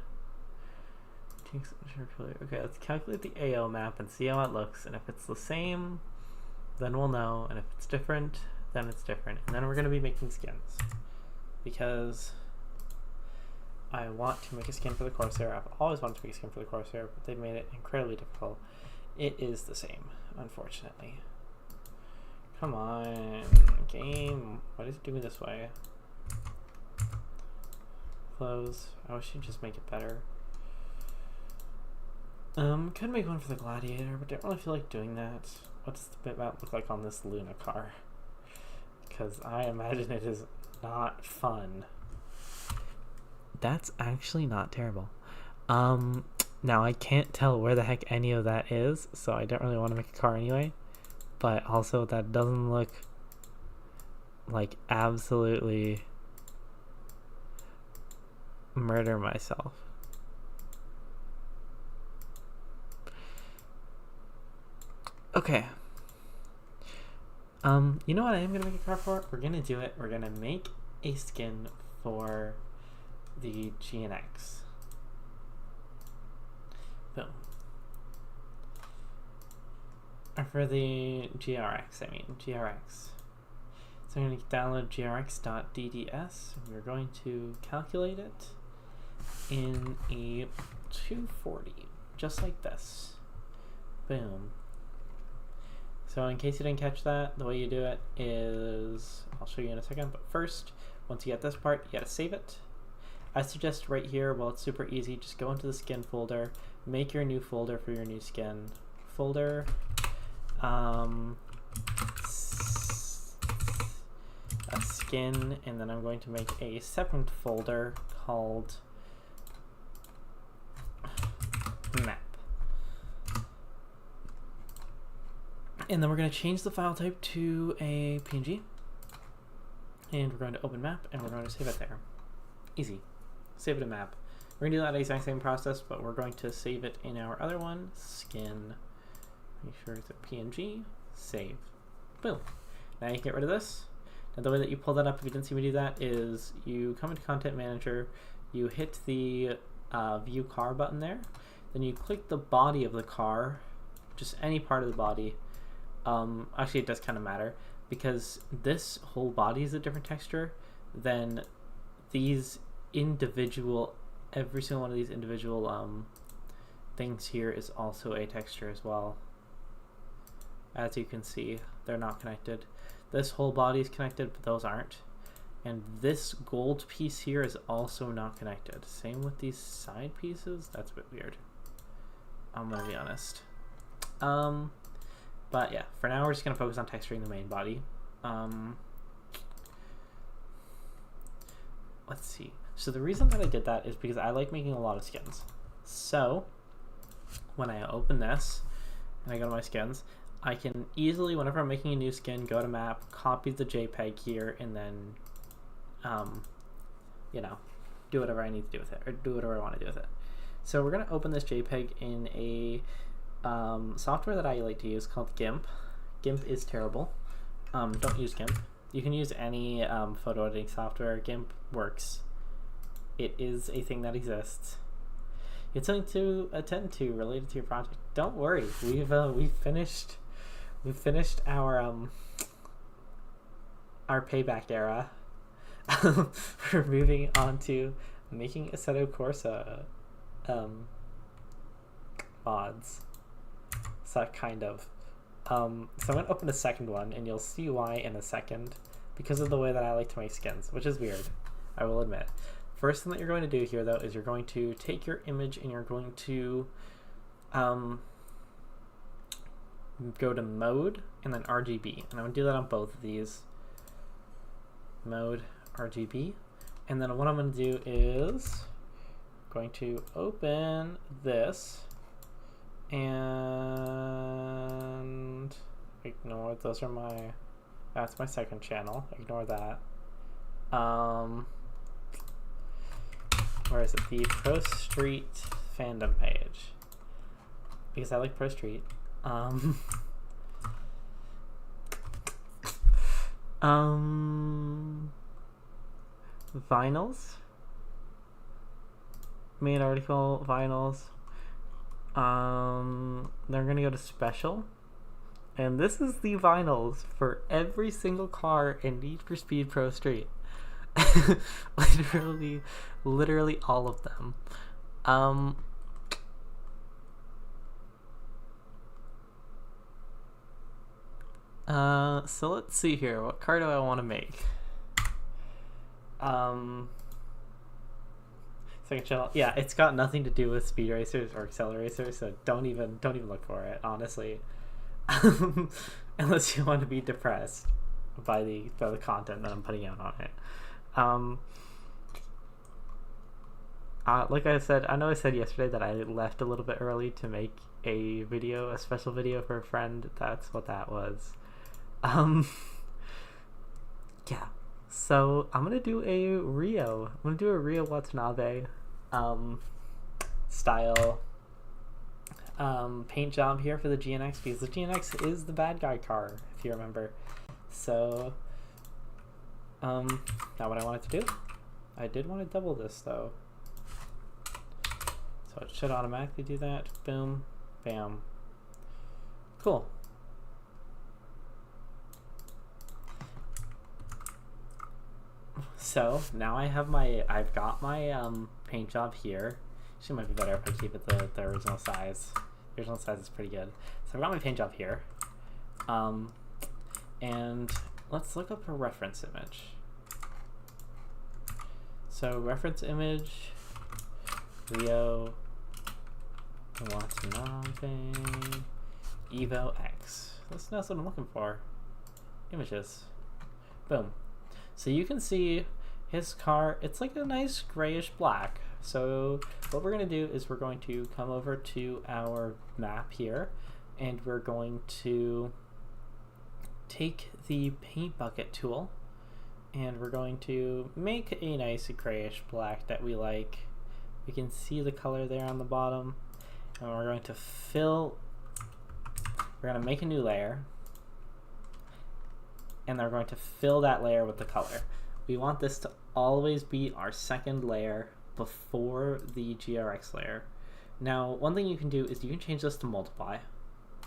Okay, let's calculate the AO map and see how it looks. And if it's the same, then we'll know. And if it's different, then it's different. And then we're going to be making skins. Because I want to make a skin for the Corsair. I've always wanted to make a skin for the Corsair, but they've made it incredibly difficult. It is the same, unfortunately. Come on, game. Why does it do me this way? Close. I wish you'd just make it better. Could make one for the Gladiator, but don't really feel like doing that. What's the bitmap look like on this Luna car? Because I imagine it is not fun. That's actually not terrible. Now I can't tell where the heck any of that is, so I don't really want to make a car anyway. But also that doesn't look like absolutely murder myself. Okay. You know what I am gonna make a car for? We're gonna do it. We're gonna make a skin for the GNX. Boom. Or for the GRX, I mean, GRX. So I'm going to download grx.dds, and we're going to calculate it in a 240, just like this. Boom. So in case you didn't catch that, the way you do it is, I'll show you in a second, but first, once you get this part, you gotta save it. I suggest right here, well, it's super easy, just go into the skin folder, make your new folder for your new skin folder. A skin, and then I'm going to make a separate folder called map. And then we're going to change the file type to a PNG, and we're going to open map, and we're going to save it there. Easy. Save it in map. We're going to do that exact same process, but we're going to save it in our other one, skin. Make sure it's a PNG, save. Boom. Now you can get rid of this. Now the way that you pull that up, if you didn't see me do that, is you come into Content Manager, you hit the View Car button there, then you click the body of the car, just any part of the body. Actually, it does kind of matter, because this whole body is a different texture, then these individual, every single one of these individual things here is also a texture as well. As you can see, they're not connected. This whole body is connected, but those aren't. And this gold piece here is also not connected. Same with these side pieces. That's a bit weird. I'm gonna be honest. But yeah, for now we're just gonna focus on texturing the main body. Let's see. So the reason that I did that is because I like making a lot of skins. So when I open this and I go to my skins, I can easily, whenever I'm making a new skin, go to map, copy the JPEG here, and then, you know, do whatever I need to do with it, or do whatever I want to do with it. So we're going to open this JPEG in a software that I like to use called GIMP. GIMP is terrible. Don't use GIMP. You can use any photo editing software. GIMP works. It is a thing that exists. It's something to attend to related to your project. Don't worry, we've finished our payback era. We're moving on to making Assetto Corsa mods. So kind of. So I'm gonna open a second one, and you'll see why in a second, because of the way that I like to make skins, which is weird, I will admit. First thing that you're going to do here, though, is you're going to take your image and you're going to go to mode and then RGB. And I'm going to do that on both of these. Mode, RGB. And then what I'm going to do is going to open this and ignore, those are my, that's my second channel. Ignore that. where is it? The Pro Street fandom page. Because I like Pro Street. Vinyls. Main article, vinyls. They're gonna go to special. And this is the vinyls for every single car in Need for Speed Pro Street. literally all of them. So let's see here. What car do I want to make? Second channel. Yeah, it's got nothing to do with speed racers or acceleracers, so don't even look for it, honestly. Unless you want to be depressed by the content that I'm putting out on it. Like I said, I know I said yesterday that I left a little bit early to make a special video for a friend. That's what that was. Yeah. So I'm gonna do a Rio Watanabe style paint job here for the GNX, because the GNX is the bad guy car, if you remember. So not what I wanted to do. I did want to double this though, so it should automatically do that. Boom, bam, cool. So now I've got my paint job here. Actually, might be better if I keep it the original size. The original size is pretty good. So I've got my paint job here. And let's look up a reference image. So reference image, Rio Watanabe Evo X. That's what I'm looking for. Images. Boom. So you can see his car, it's like a nice grayish black. So what we're going to do is we're going to come over to our map here, and we're going to take the paint bucket tool, and we're going to make a nice grayish black that we like. We can see the color there on the bottom, and we're going to make a new layer, and we're going to fill that layer with the color. We want this to always be our second layer before the GRX layer. Now, one thing you can do is you can change this to multiply.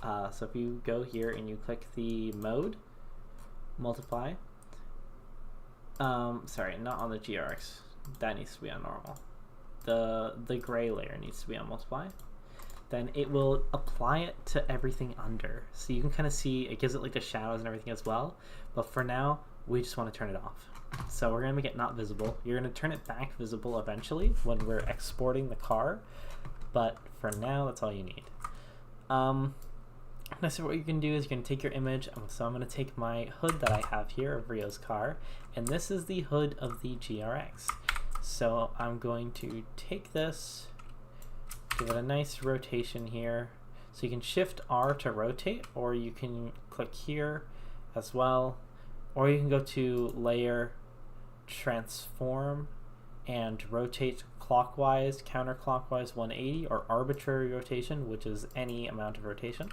So if you go here and you click the mode, multiply. Sorry, not on the GRX. That needs to be on normal. The gray layer needs to be on multiply. Then it will apply it to everything under. So you can kind of see, it gives it like the shadows and everything as well. But for now, we just want to turn it off. So we're going to make it not visible. You're going to turn it back visible eventually when we're exporting the car. But for now, that's all you need. So what you can do is you can take your image. So I'm going to take my hood that I have here of Rio's car. And this is the hood of the GRX. So I'm going to take this, give it a nice rotation here. So you can shift R to rotate, or you can click here as well, or you can go to layer, transform, and rotate clockwise, counterclockwise 180, or arbitrary rotation, which is any amount of rotation.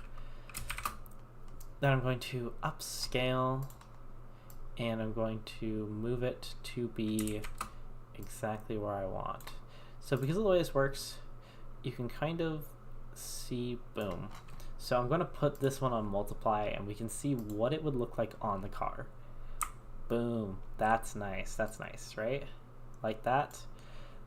Then I'm going to upscale, and I'm going to move it to be exactly where I want. So because of the way this works, you can kind of see, boom. So I'm going to put this one on multiply, and we can see what it would look like on the car. Boom. That's nice. That's nice, right? Like that.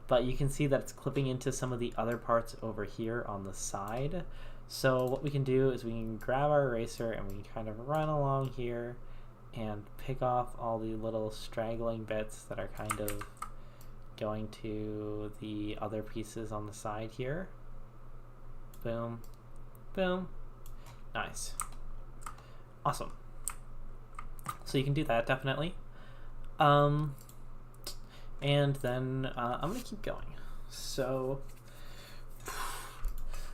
But you can see that it's clipping into some of the other parts over here on the side. So what we can do is we can grab our eraser and we can kind of run along here and pick off all the little straggling bits that are kind of going to the other pieces on the side here. Boom. Boom. Nice. Awesome. So you can do that, definitely. And then I'm going to keep going. So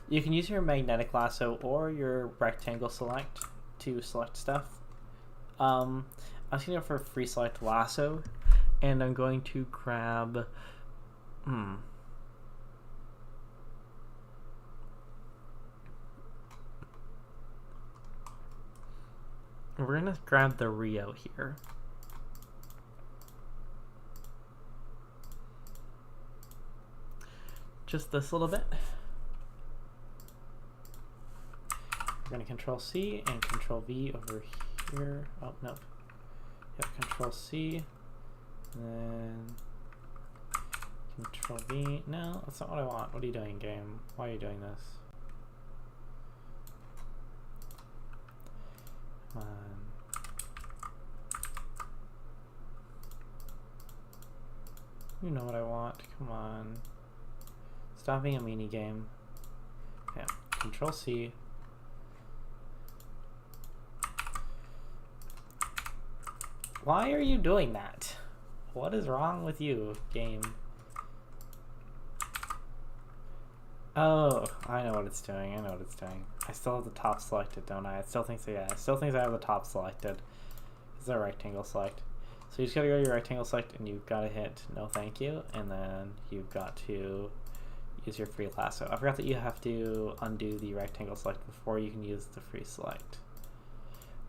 you can use your magnetic lasso or your rectangle select to select stuff. I'm just going to go for a free select lasso, and I'm going to grab We're gonna grab the Rio here. Just this little bit. We're gonna Control C and Control V over here. Oh no. Yep, Control C. And then Control V. No, that's not what I want. What are you doing, game? Why are you doing this? Come on. You know what I want. Come on. Stop being a mini game. Okay. Control C. Why are you doing that? What is wrong with you, game? Oh, I know what it's doing. I know what it's doing. I still have the top selected, don't I? It still thinks, yeah, it still thinks I have the top selected. This is a rectangle select. So you just gotta go to your rectangle select and you've gotta hit no thank you, and then you've got to use your free lasso. I forgot that you have to undo the rectangle select before you can use the free select.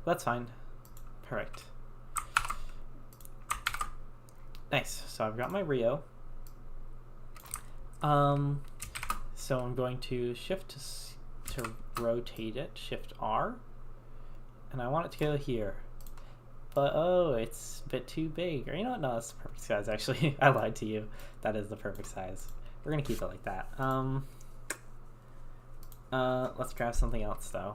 That's fine. Perfect. Nice. So I've got my Rio. So I'm going to shift to rotate it, Shift R, and I want it to go here. But oh, it's a bit too big. Or you know what? No, that's the perfect size. Actually, I lied to you. That is the perfect size. We're gonna keep it like that. Let's grab something else though.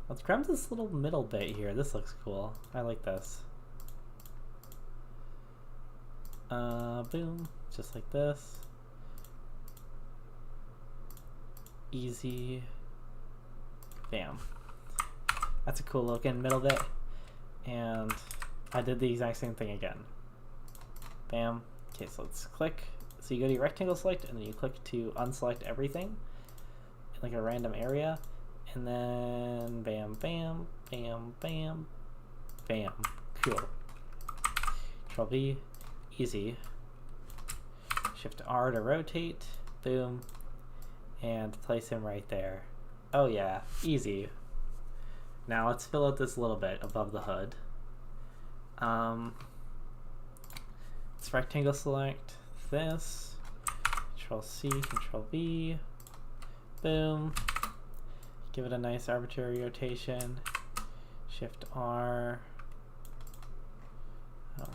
Let's grab this little middle bit here. This looks cool. I like this. Boom. Just like this. Easy. Bam. That's a cool looking middle bit. And I did the exact same thing again. Bam. Okay, so let's click. So you go to your rectangle select and then you click to unselect everything in like a random area. And then bam, bam, bam, bam, bam. Cool. Control V. Easy. Shift R to rotate. Boom. And place him right there. Oh yeah, easy. Now let's fill out this little bit above the hood. Let's rectangle select this. Control C, Control V. Boom. Give it a nice arbitrary rotation. Shift R.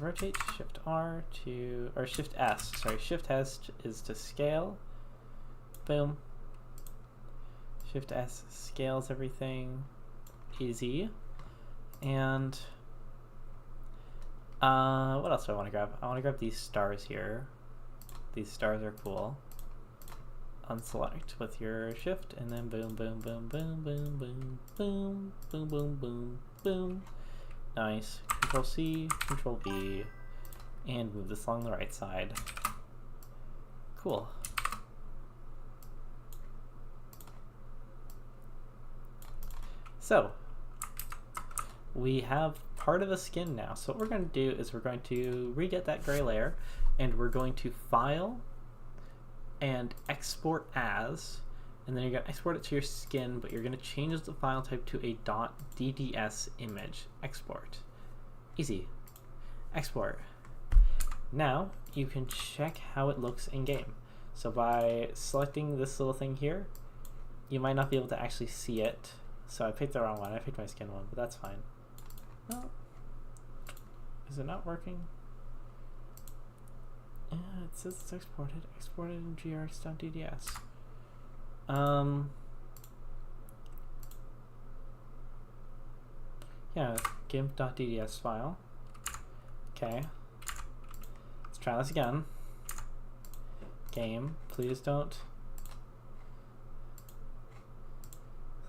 Rotate, Shift R to, or Shift S, sorry, Shift S is to scale. Boom. Shift S scales everything. Easy. And what else do I want to grab? I want to grab these stars here. These stars are cool. Unselect with your shift and then boom, boom, boom, boom, boom, boom, boom, boom, boom, boom, boom. Nice. Control C, Control V, and move this along the right side. Cool. So we have part of a skin now. So what we're going to do is we're going to re-get that gray layer, and we're going to File and Export As, and then you're going to export it to your skin, but you're going to change the file type to a .dds image. Export. Easy. Export. Now you can check how it looks in game. So by selecting this little thing here, you might not be able to actually see it. So I picked the wrong one. I picked my skin one, but that's fine. No. Is it not working? Yeah, it says it's exported. Exported in grx.dds. Yeah, gimp.dds file. Okay. Let's try this again. Game, please don't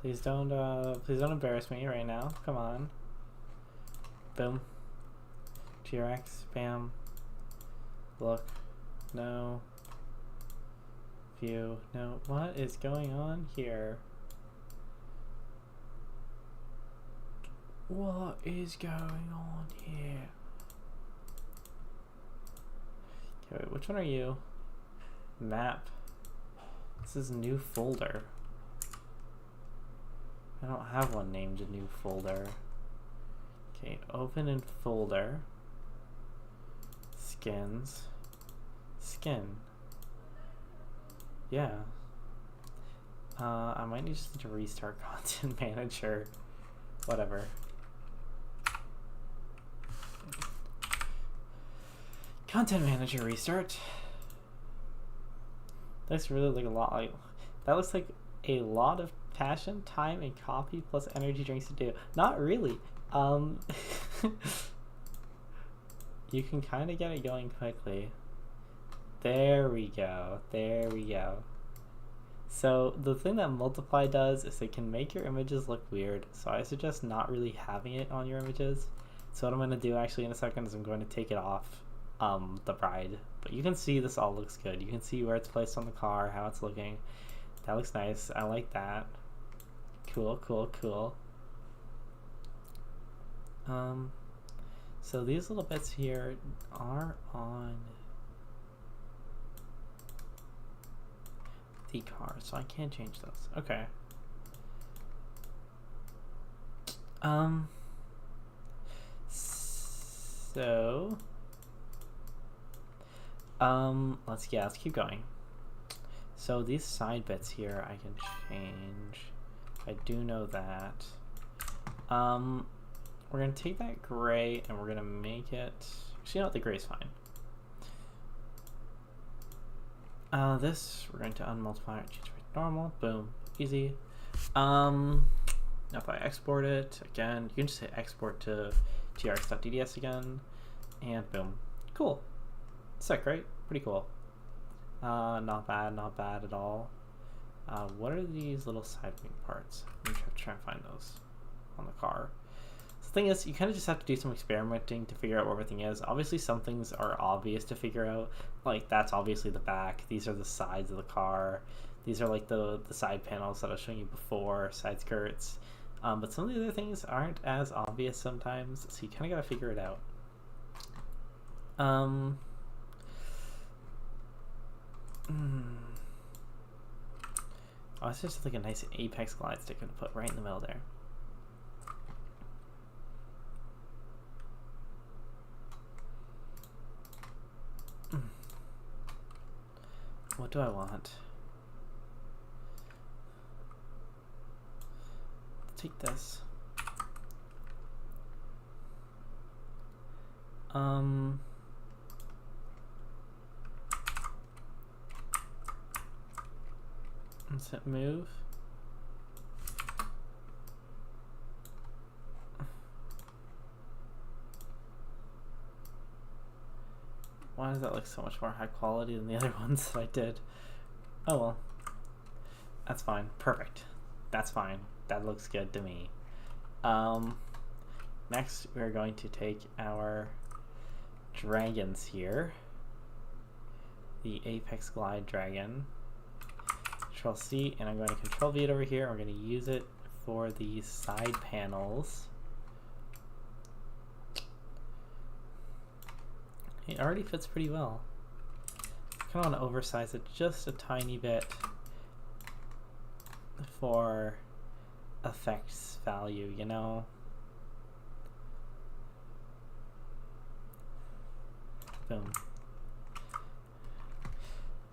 embarrass me right now. Come on. Boom. grx, bam. Look. No. View. No. What is going on here? What is going on here? Okay, wait, which one are you? Map. This is new folder. I don't have one named a new folder. Okay, open in folder. Skins. Skin. Yeah. I might just need to restart content manager. Whatever. Content manager restart. That's really like a lot. Like that looks like a lot of passion, time, and coffee plus energy drinks to do. Not really. You can kind of get it going quickly. There we go. There we go. So the thing that multiply does is it can make your images look weird. So I suggest not really having it on your images. So what I'm going to do actually in a second is I'm going to take it off the bride. But you can see this all looks good. You can see where it's placed on the car, how it's looking. That looks nice. I like that. Cool, cool, cool. So these little bits here are on the car, so I can't change those. Okay. So let's keep going. So these side bits here I can change. I do know that. We're gonna take that gray and we're gonna make it, actually, you know what, the gray's fine. This we're going to unmultiply it, change it to normal, boom, easy. Now if I export it again, you can just hit export to trx.dds again, and boom, cool. Sick, right? Pretty cool. Not bad at all. What are these little side wing parts? Let me try and find those on the car. The thing is, you kind of just have to do some experimenting to figure out where everything is. Obviously some things are obvious to figure out, like that's obviously the back, these are the sides of the car, these are like the side panels that I was showing you before, side skirts, but some of the other things aren't as obvious sometimes, so you kind of got to figure it out. Oh, it's just like a nice apex glide stick to put right in the middle there. What do I want? Take this. Let's hit move. Why does that look so much more high quality than the other ones that I did? Oh well. That's fine. Perfect. That's fine. That looks good to me. Next, we're going to take our dragons here. The Apex Glide Dragon. Control C, and I'm going to Control V it over here. We're going to use it for the side panels. It already fits pretty well. I kind of want to oversize it just a tiny bit for effects value, you know? Boom.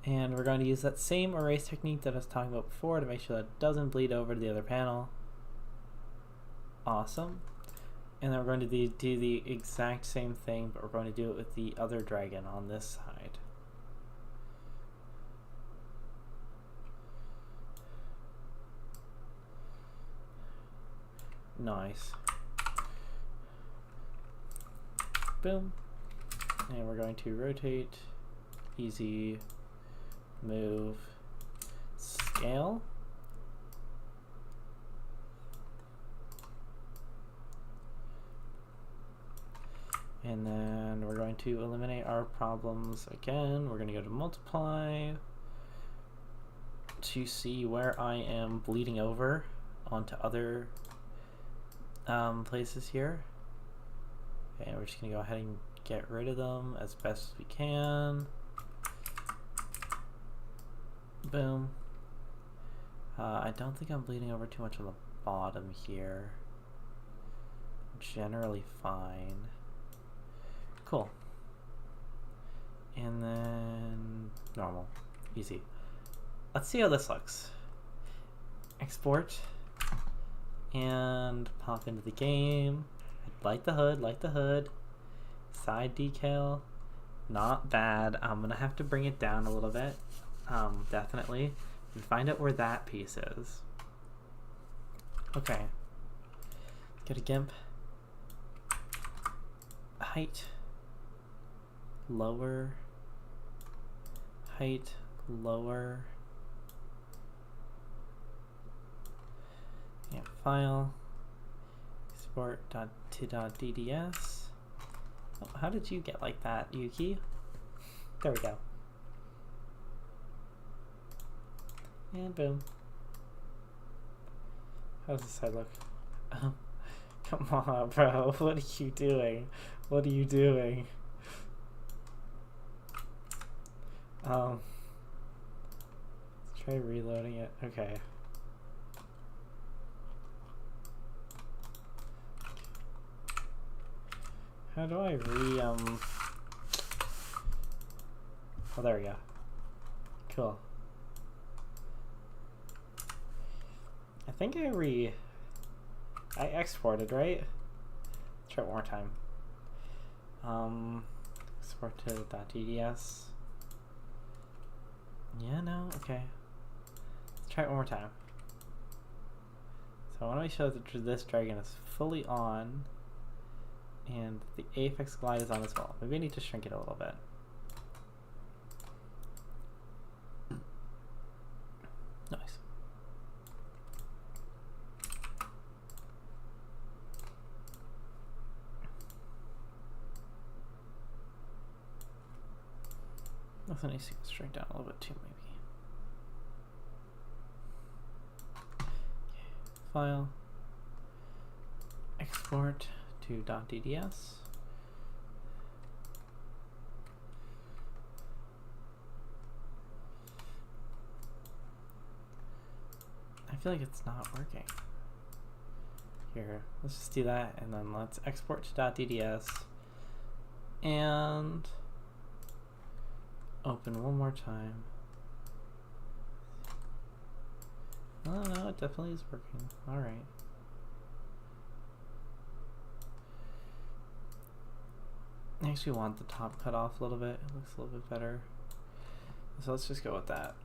And we're going to use that same erase technique that I was talking about before to make sure that it doesn't bleed over to the other panel. Awesome. And then we're going to do the exact same thing, but we're going to do it with the other dragon on this side. Nice. Boom. And we're going to rotate, easy, move, scale. And then we're going to eliminate our problems again. We're going to go to multiply to see where I am bleeding over onto other places here. Okay, and we're just going to go ahead and get rid of them as best as we can. Boom. I don't think I'm bleeding over too much on the bottom here. Generally fine. Cool. And then normal. Easy. Let's see how this looks. Export. And pop into the game. Light the hood, light the hood. Side decal. Not bad. I'm gonna have to bring it down a little bit. Definitely. And find out where that piece is. Okay. Get a GIMP. Height. Lower. Height. Lower. Yeah, file. Export.to.dds. Oh, how did you get like that, Yuki? There we go. And boom. How does this side look? Oh, come on, bro. What are you doing? What are you doing? Let's try reloading it. Okay. How do I oh, there we go. Cool. I think I exported, right? Let's try it one more time. Export to .dds. Yeah, no, okay. Let's try it one more time. So I want to make sure that this dragon is fully on. And the Apex glide is on as well. Maybe I need to shrink it a little bit. Nice. Nothing needs to shrink down a little bit too, maybe. Okay. File. Export to .dds. I feel like it's not working. Here, let's just do that, and then let's export to .dds and open one more time. Oh no, it definitely is working. All right. I actually want the top cut off a little bit. It looks a little bit better. So let's just go with that.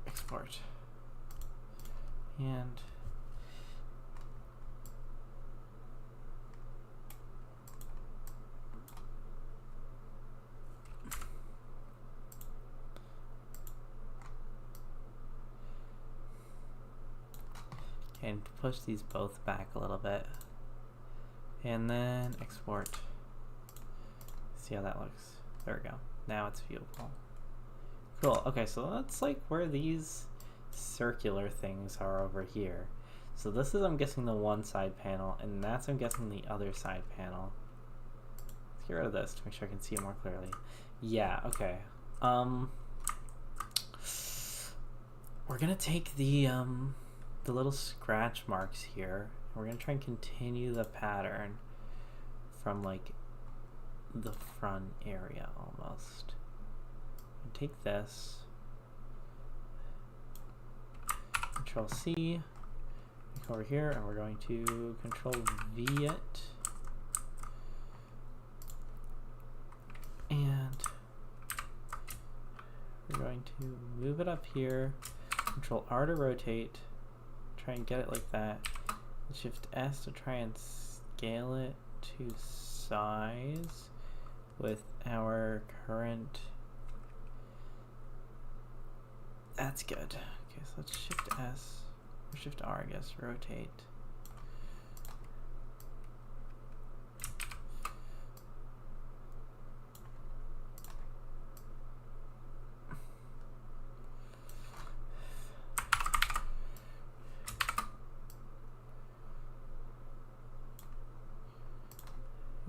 Export. And push these both back a little bit, and then export. See how that looks. There we go. Now it's viewable. Cool. Okay, so that's like where these circular things are over here. So this is, I'm guessing, the one side panel, and that's, I'm guessing, the other side panel. Let's get rid of this to make sure I can see it more clearly. Yeah, okay. We're gonna take the little scratch marks here, and we're gonna try and continue the pattern from like the front area almost. And take this, Control C, go over here, and we're going to Control V it, and we're going to move it up here, Control R to rotate, try and get it like that, Shift S to try and scale it to size with our current. That's good. Okay, so let's Shift S, or Shift R, I guess, rotate.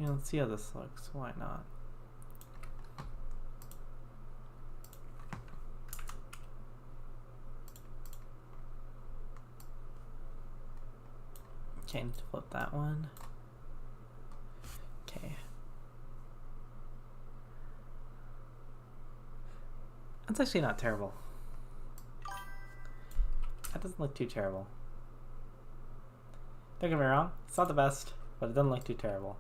Yeah, let's see how this looks. Why not? Okay, I need to flip that one. Okay. That's actually not terrible. That doesn't look too terrible. Don't get me wrong, it's not the best, but it doesn't look too terrible.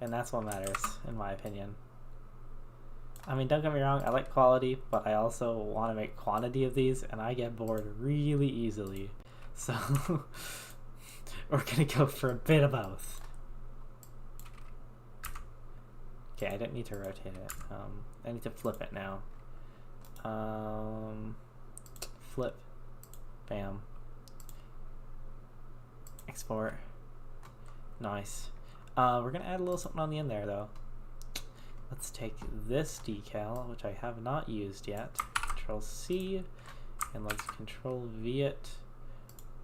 And that's what matters, in my opinion. I mean, don't get me wrong, I like quality, but I also want to make quantity of these, and I get bored really easily. So, we're gonna go for a bit of both. Okay, I don't need to rotate it. I need to flip it now. Flip. Bam. Export. Nice. We're gonna add a little something on the end there though. Let's take this decal, which I have not used yet. Control C, and let's Control V it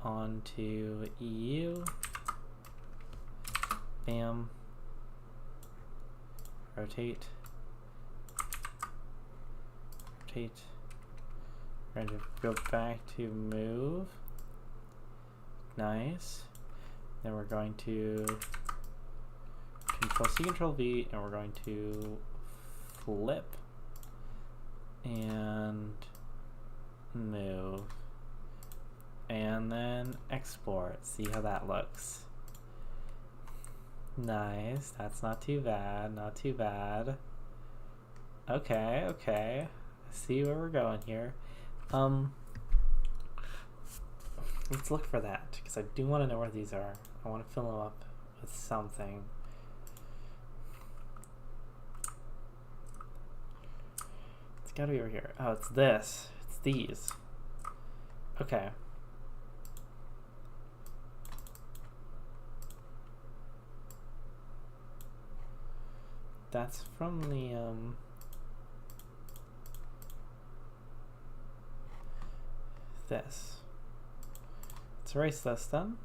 onto EU. Bam. Rotate. Rotate. We're going to go back to move. Nice. Then we're going to Control C, Control V, and we're going to flip and move. And then export. See how that looks. Nice. That's not too bad. Not too bad. Okay, okay. I see where we're going here. Let's look for that, because I do want to know where these are. I want to fill them up with something. It's gotta be over here. Oh, it's this. It's these. Okay. That's from the, this. Let's erase this then.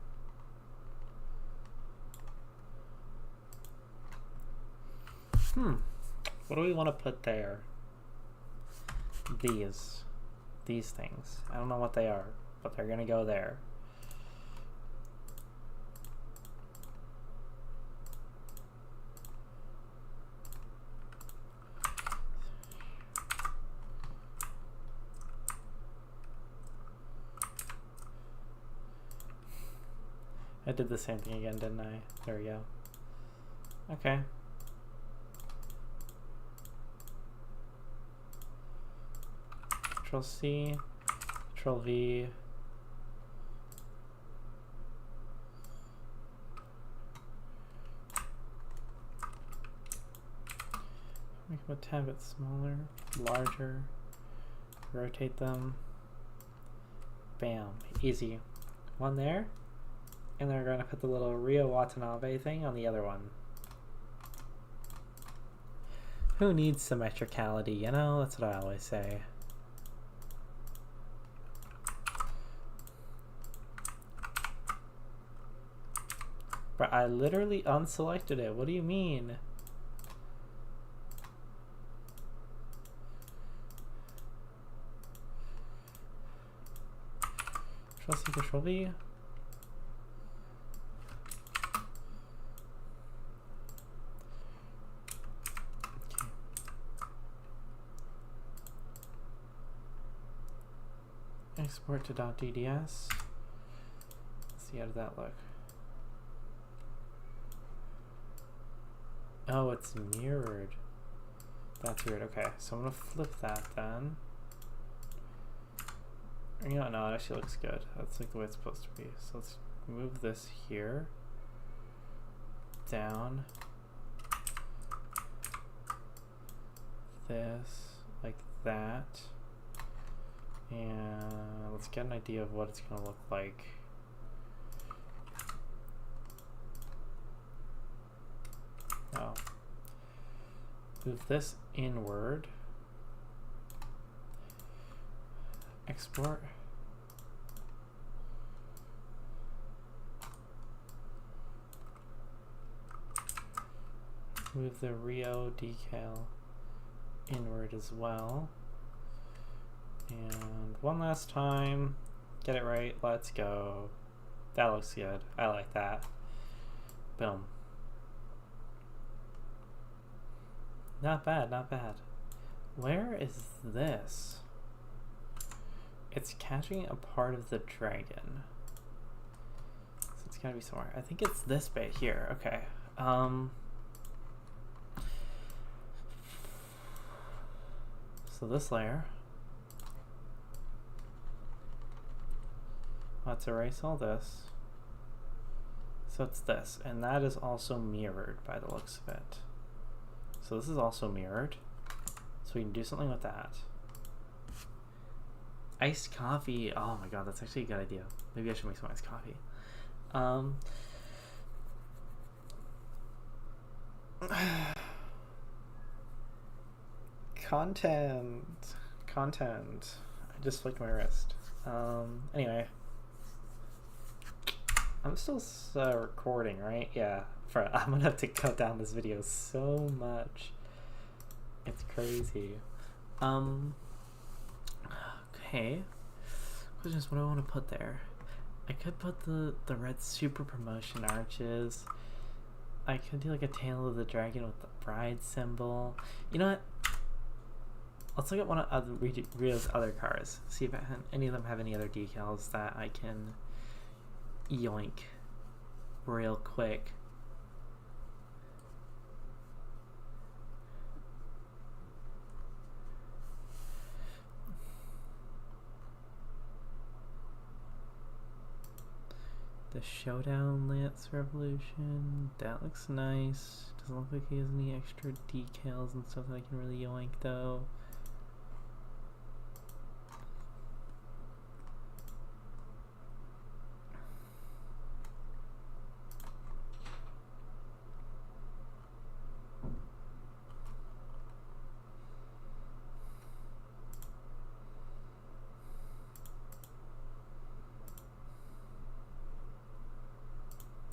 What do we want to put there? These things. I don't know what they are, but they're gonna go there. I did the same thing again, didn't I? There we go. Okay. Control C, Control V. Make them a tad bit smaller, larger. Rotate them. Bam. Easy. One there. And then we're going to put the little Rio Watanabe thing on the other one. Who needs symmetricality, you know? That's what I always say. But I literally unselected it. What do you mean? Control C, Control V. Export to .dds. Let's see, how does that look? Oh, it's mirrored. That's weird. Okay, so I'm gonna flip that then. You know, no, it actually looks good. That's like the way it's supposed to be. So let's move this here. Down. This, like that. And let's get an idea of what it's going to look like. Oh. Move this inward. Export. Move the Rio decal inward as well. And one last time. Get it right. Let's go. That looks good. I like that. Boom. Not bad, not bad. Where is this? It's catching a part of the dragon. So it's gotta be somewhere. I think it's this bit here. Okay. So this layer. Let's erase all this. So it's this, and that is also mirrored by the looks of it. So this is also mirrored. So we can do something with that. Iced coffee. Oh my god, that's actually a good idea. Maybe I should make some iced coffee. Content. I just flicked my wrist. Anyway. I'm still recording, right? Yeah. I'm gonna have to cut down this video so much. It's crazy. Okay. Question is, what do I want to put there? I could put the red super promotion arches. I could do like a tail of the dragon with the bride symbol. You know what? Let's look at one of Rio's other cars. See if any of them have any other decals that I can yoink real quick. The Showdown Lance Revolution, that looks nice. Doesn't look like he has any extra decals and stuff that I can really yoink though.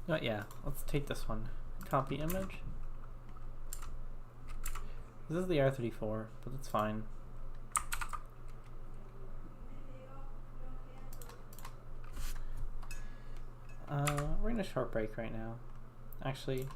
Oh yeah, let's take this one. Copy image. This is the R34, but it's fine. We're in a short break right now. Actually,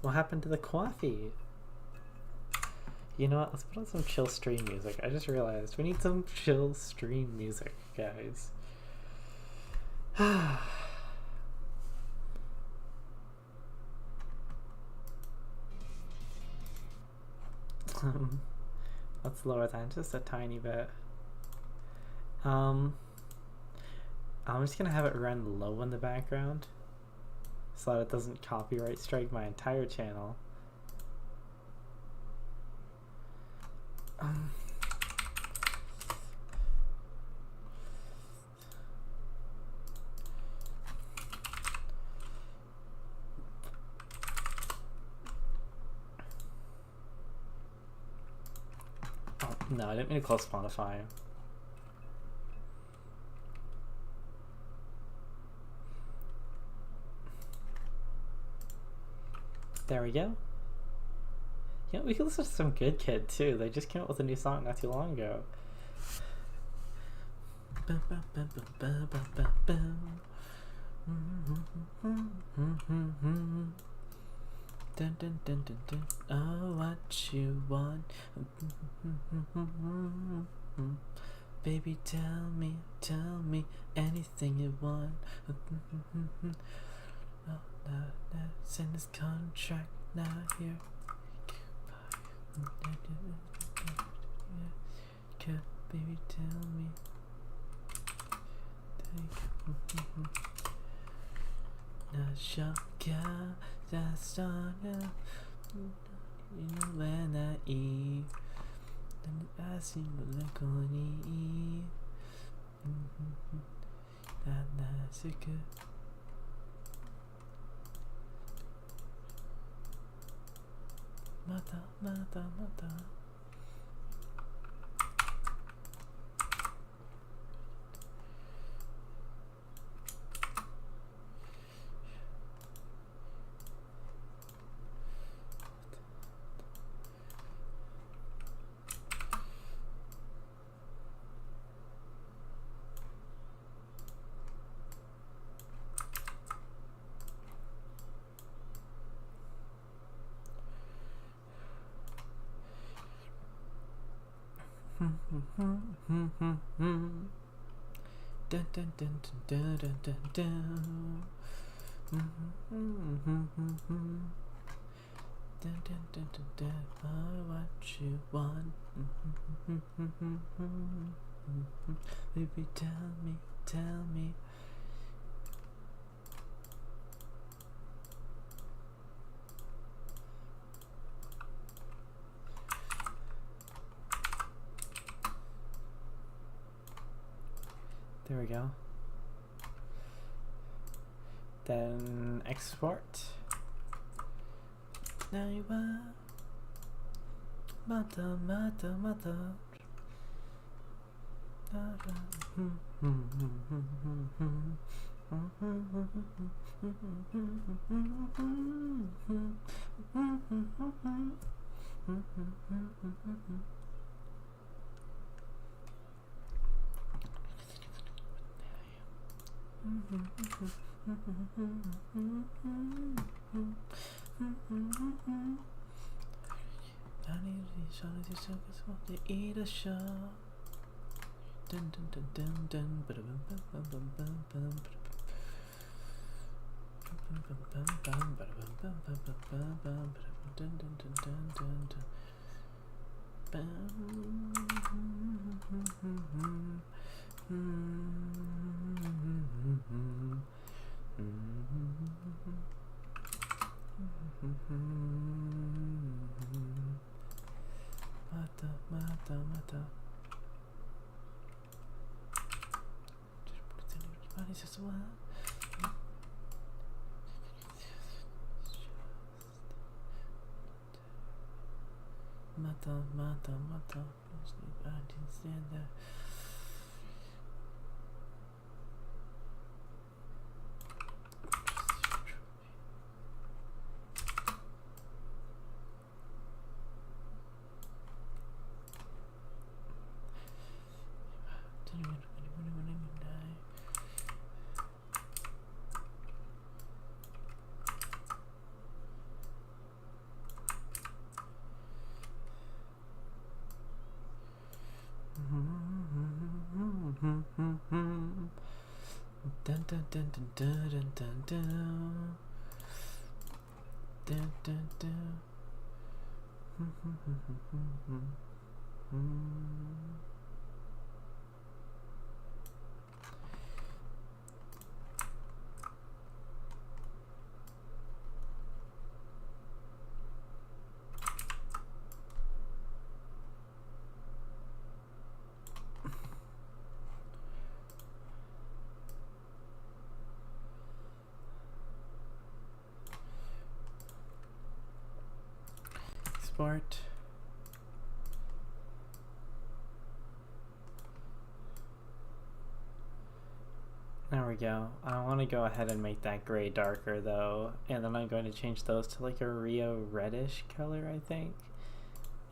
What happened to the coffee? You know what? Let's put on some chill stream music. I just realized we need some chill stream music, guys. Let's lower that just a tiny bit. I'm just gonna have it run low in the background so that it doesn't copyright strike my entire channel. Oh, no, I didn't mean to close Spotify. There we go. Yeah, we can listen to some Good Kid too. They just came out with a new song not too long ago. Dun, dun, dun, dun, dun. Oh, what you want? Baby, tell me anything you want. Send this contract now here. Baby, tell me. That's on you. You know when I eat. Then I see what I'm gonna eat. That's it good. Mata. Dun dun dun dun dun dun dun. Dun dun dun dun dun. Oh, what you want? Baby, tell me. There we go. Then export. Now you are mata. Eat a show. Dun dun dun dun dun. Bum bum bum bum bum bum. Bum bum bum bum bum bum bum bum bum. Dun dun dun dun dun dun. Mata. Just what? Mata. I didn't stand there. Dun, dun, dun. Export. There we go. I want to go ahead and make that gray darker though, and then I'm going to change those to like a Rio reddish color, I think.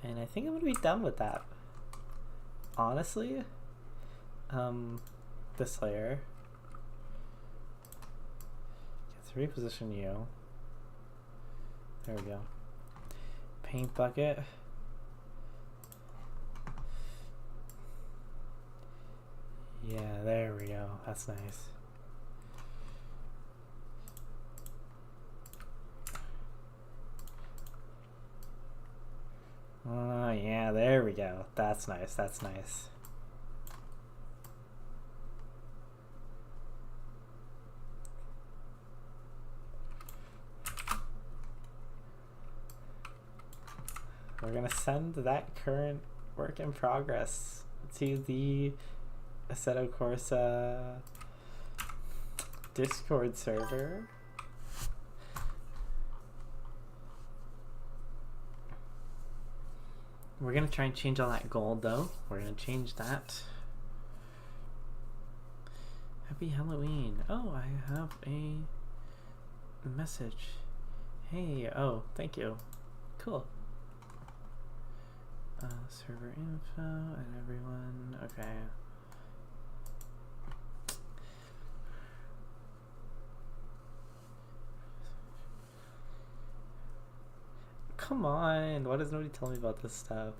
And I think I'm gonna be done with that. Honestly, this layer. Let's reposition you. There we go. Paint bucket. Yeah, there we go. That's nice. Oh, yeah, there we go. That's nice. That's nice. We're gonna send that current work in progress to the Assetto Corsa Discord server. We're gonna try and change all that gold though. We're gonna change that. Happy Halloween. Oh, I have a message. Hey, oh, thank you. Cool. Server info and everyone. Okay. Come on, why does nobody tell me about this stuff?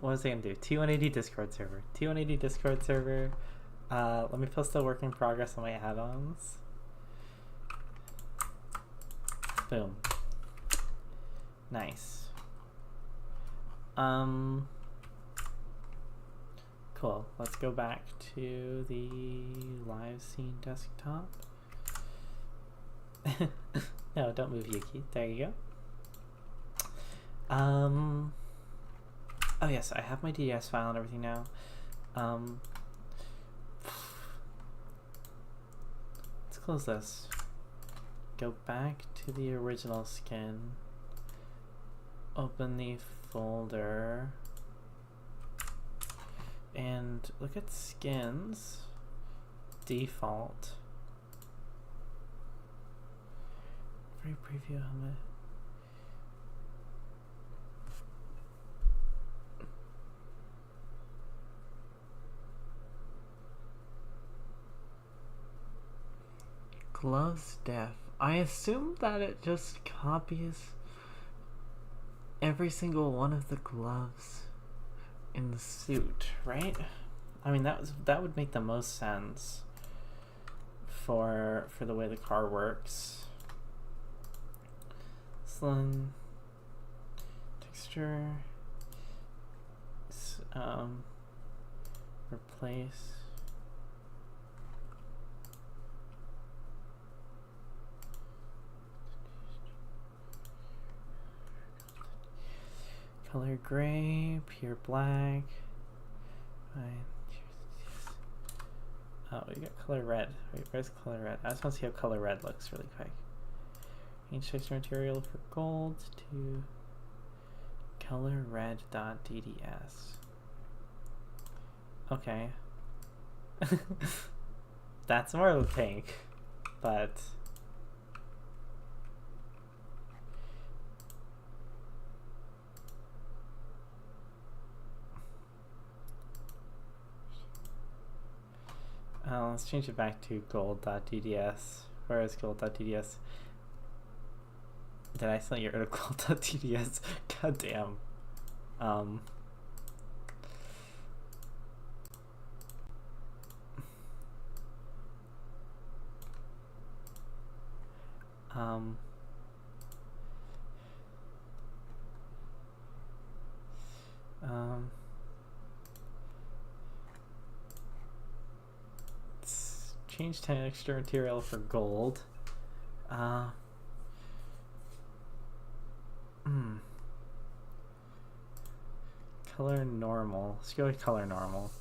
What was I gonna do? T180 Discord server. T180 Discord server. Let me post the work in progress on my add-ons. Boom. Nice. Cool. Let's go back to the live scene desktop. No, don't move, Yuki. There you go. Oh yes, I have my DDS file and everything now. Let's close this. Go back to the original skin. Open the folder. And look at skins. Default. Free preview helmet. Gloves def. I assume that it just copies every single one of the gloves in the suit, right? I mean that would make the most sense for the way the car works. Slim texture. Replace. Color gray, pure black. Fine. Oh, we got color red. Wait, where's color red? I just want to see how color red looks really quick. Change texture material for gold to color red.dds. Okay. That's more of a pink, but let's change it back to gold.tds. Where is gold.tds? Did I accidentally get rid of gold.tds? God damn. Um, let's change texture material for gold. Color normal. Let's go with color normal.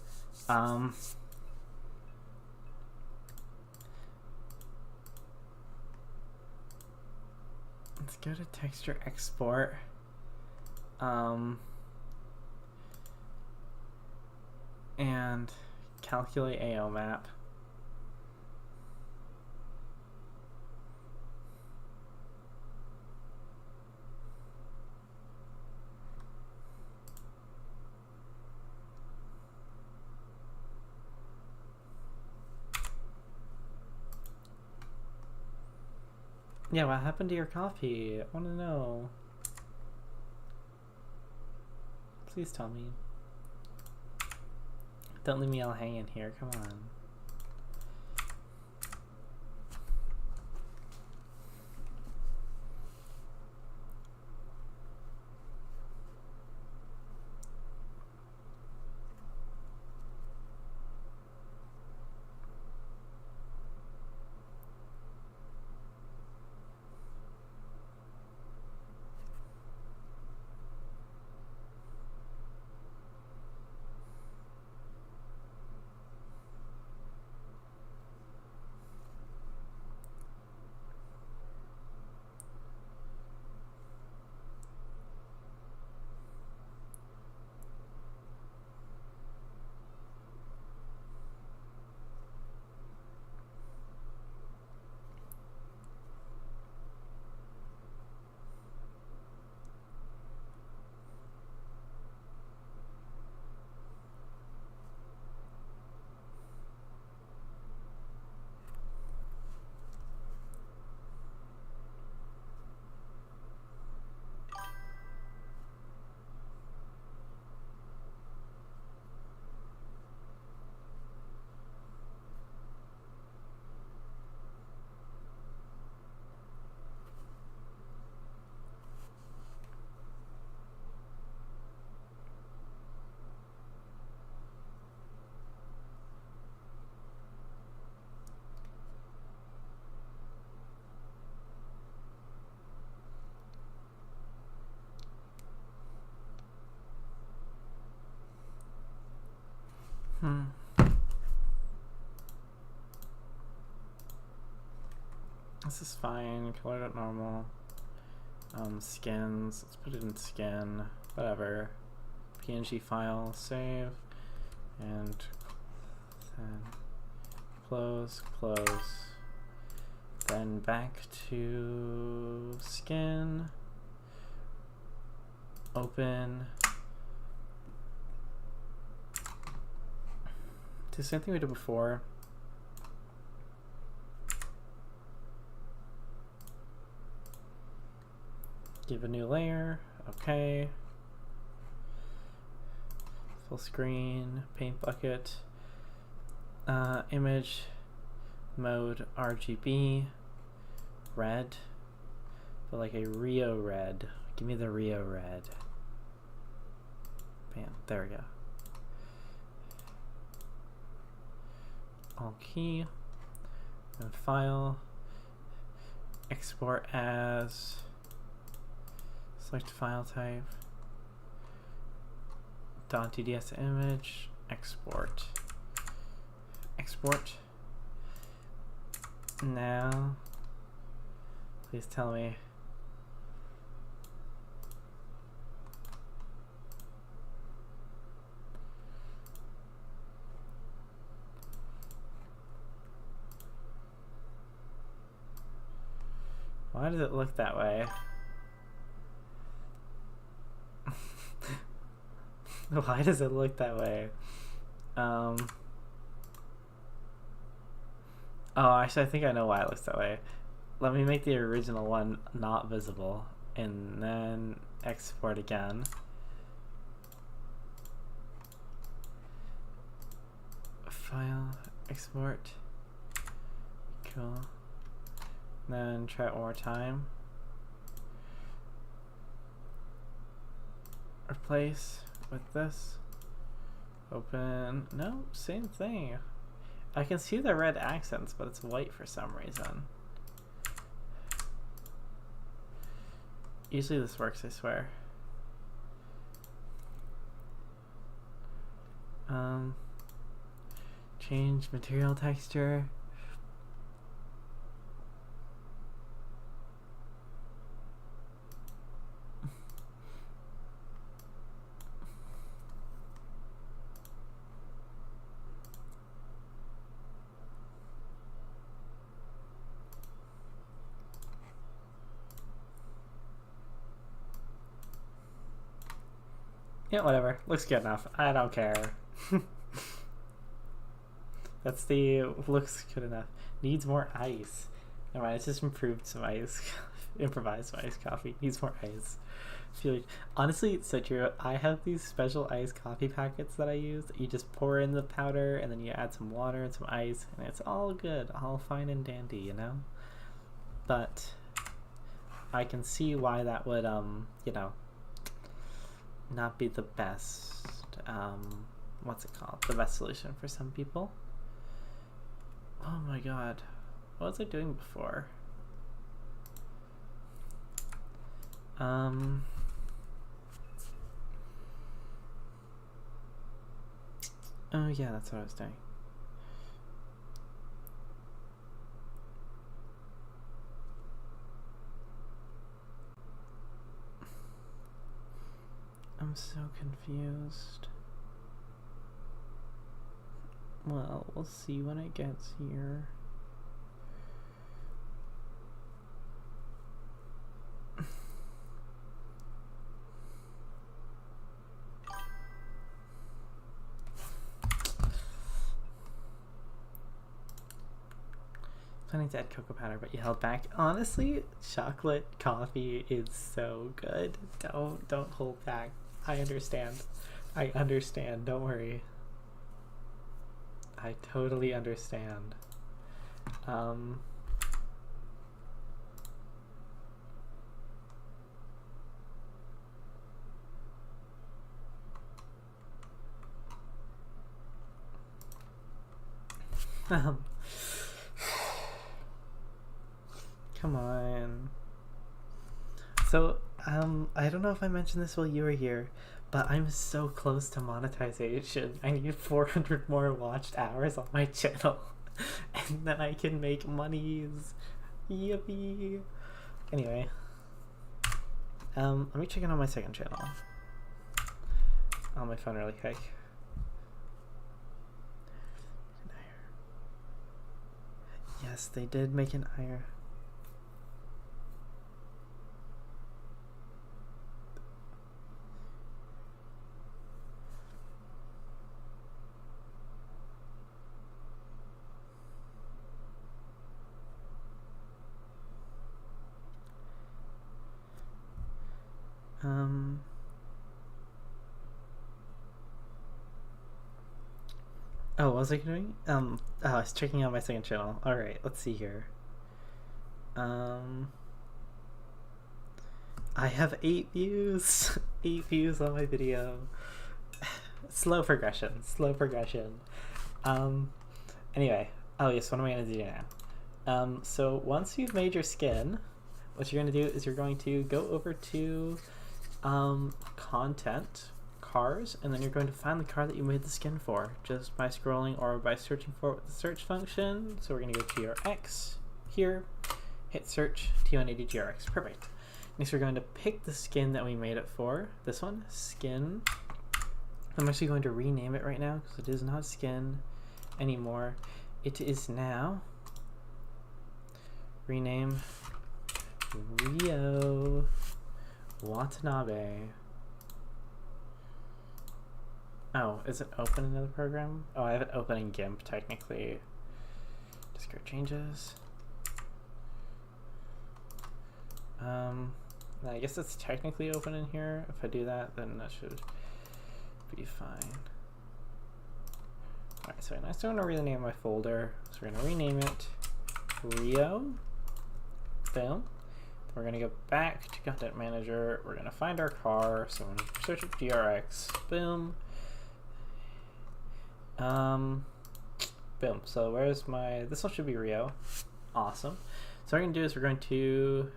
Let's go to texture export. And calculate AO map. Yeah, what happened to your coffee? I want to know. Please tell me. Don't leave me all hanging here, come on. This is fine. Color it normal. Skins. Let's put it in skin. Whatever. PNG file. Save. And then close. Close. Then back to skin. Open. Do the same thing we did before. Give a new layer. Okay. Full screen. Paint bucket. Image mode RGB. Red. But like a Rio red. Give me the Rio red. Bam. There we go. All key. And file. Export as. Select file type. .tds image. Export. Export. Now, please tell me. Why does it look that way? Why does it look that way? Oh, actually, I think I know why it looks that way. Let me make the original one not visible, and then export again. File, export. Cool. Then try it one more time. Replace with this. Open. No, same thing. I can see the red accents, but it's white for some reason. Usually this works, I swear. Change material texture. Yeah, whatever. Looks good enough. I don't care. That's the looks good enough. Needs more ice. Never mind, it's just improved some ice. Improvised some iced coffee. Needs more ice. Feel like, honestly, it's so true. I have these special iced coffee packets that I use. You just pour in the powder and then you add some water and some ice, and it's all good, all fine and dandy, you know? But I can see why that would, you know, not be the best, what's it called? The best solution for some people. Oh my god. What was I doing before? Oh yeah, that's what I was doing. I'm so confused. Well, we'll see when it gets here. Planning to add cocoa powder, but you held back. Honestly, chocolate coffee is so good. Don't hold back. I understand. I understand. Don't worry. I totally understand. Come on. So, I don't know if I mentioned this while you were here, but I'm so close to monetization. I need 400 more watched hours on my channel, and then I can make monies. Yippee! Anyway, let me check in on my second channel on my phone really quick. Yes, they did make an IR. Oh, what was I doing? Oh, I was checking out my second channel. Alright, let's see here. I have 8 views. 8 views on my video. Slow progression. Slow progression. Anyway. Oh yes, what am I gonna do now? So once you've made your skin, what you're gonna do is you're going to go over to content, cars, and then you're going to find the car that you made the skin for just by scrolling or by searching for it with the search function. So we're going to go GRX here, hit search T180 GRX. Perfect. Next we're going to pick the skin that we made it for. This one, skin. I'm actually going to rename it right now because it is not skin anymore. It is now rename Rio Watanabe. Oh, is it open in another program? Oh, I have it open in GIMP technically. Discard changes. I guess it's technically open in here. If I do that, then that should be fine. Alright, so next I'm going to rename my folder. So we're going to rename it Rio. Boom. We're going to go back to Content Manager. We're going to find our car. So we're going to search up GRX. Boom. Boom. So where's my... This one should be Rio. Awesome. So what we're going to do is we're going to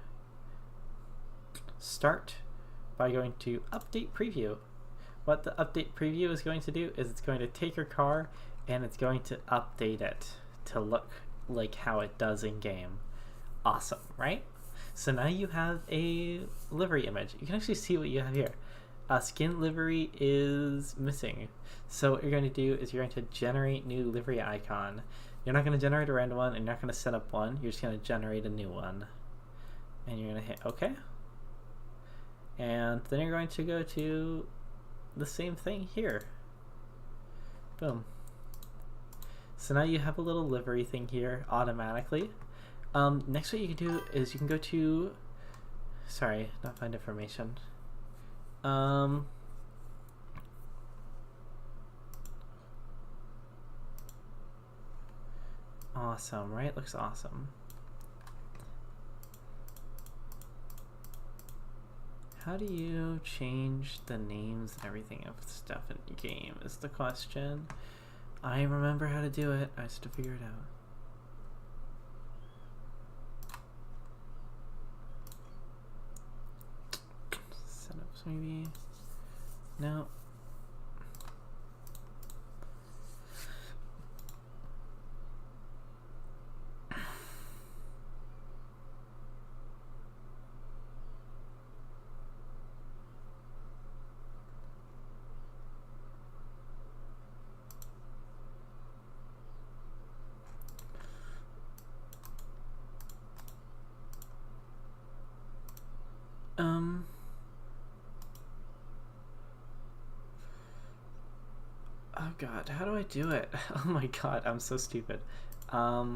start by going to Update Preview. What the Update Preview is going to do is it's going to take your car and it's going to update it to look like how it does in game. Awesome, right? So now you have a livery image. You can actually see what you have here. Skin livery is missing. So what you're going to do is you're going to generate new livery icon. You're not going to generate a random one and you're not going to set up one. You're just going to generate a new one. And you're going to hit OK. And then you're going to go to the same thing here. Boom. So now you have a little livery thing here automatically. Next what you can do is you can go to, sorry, not find information. Awesome, right? Looks awesome. How do you change the names and everything of stuff in the game is the question. I remember how to do it. I just have to figure it out. Setups maybe? No. Oh god, how do I do it? Oh my god, I'm so stupid. Let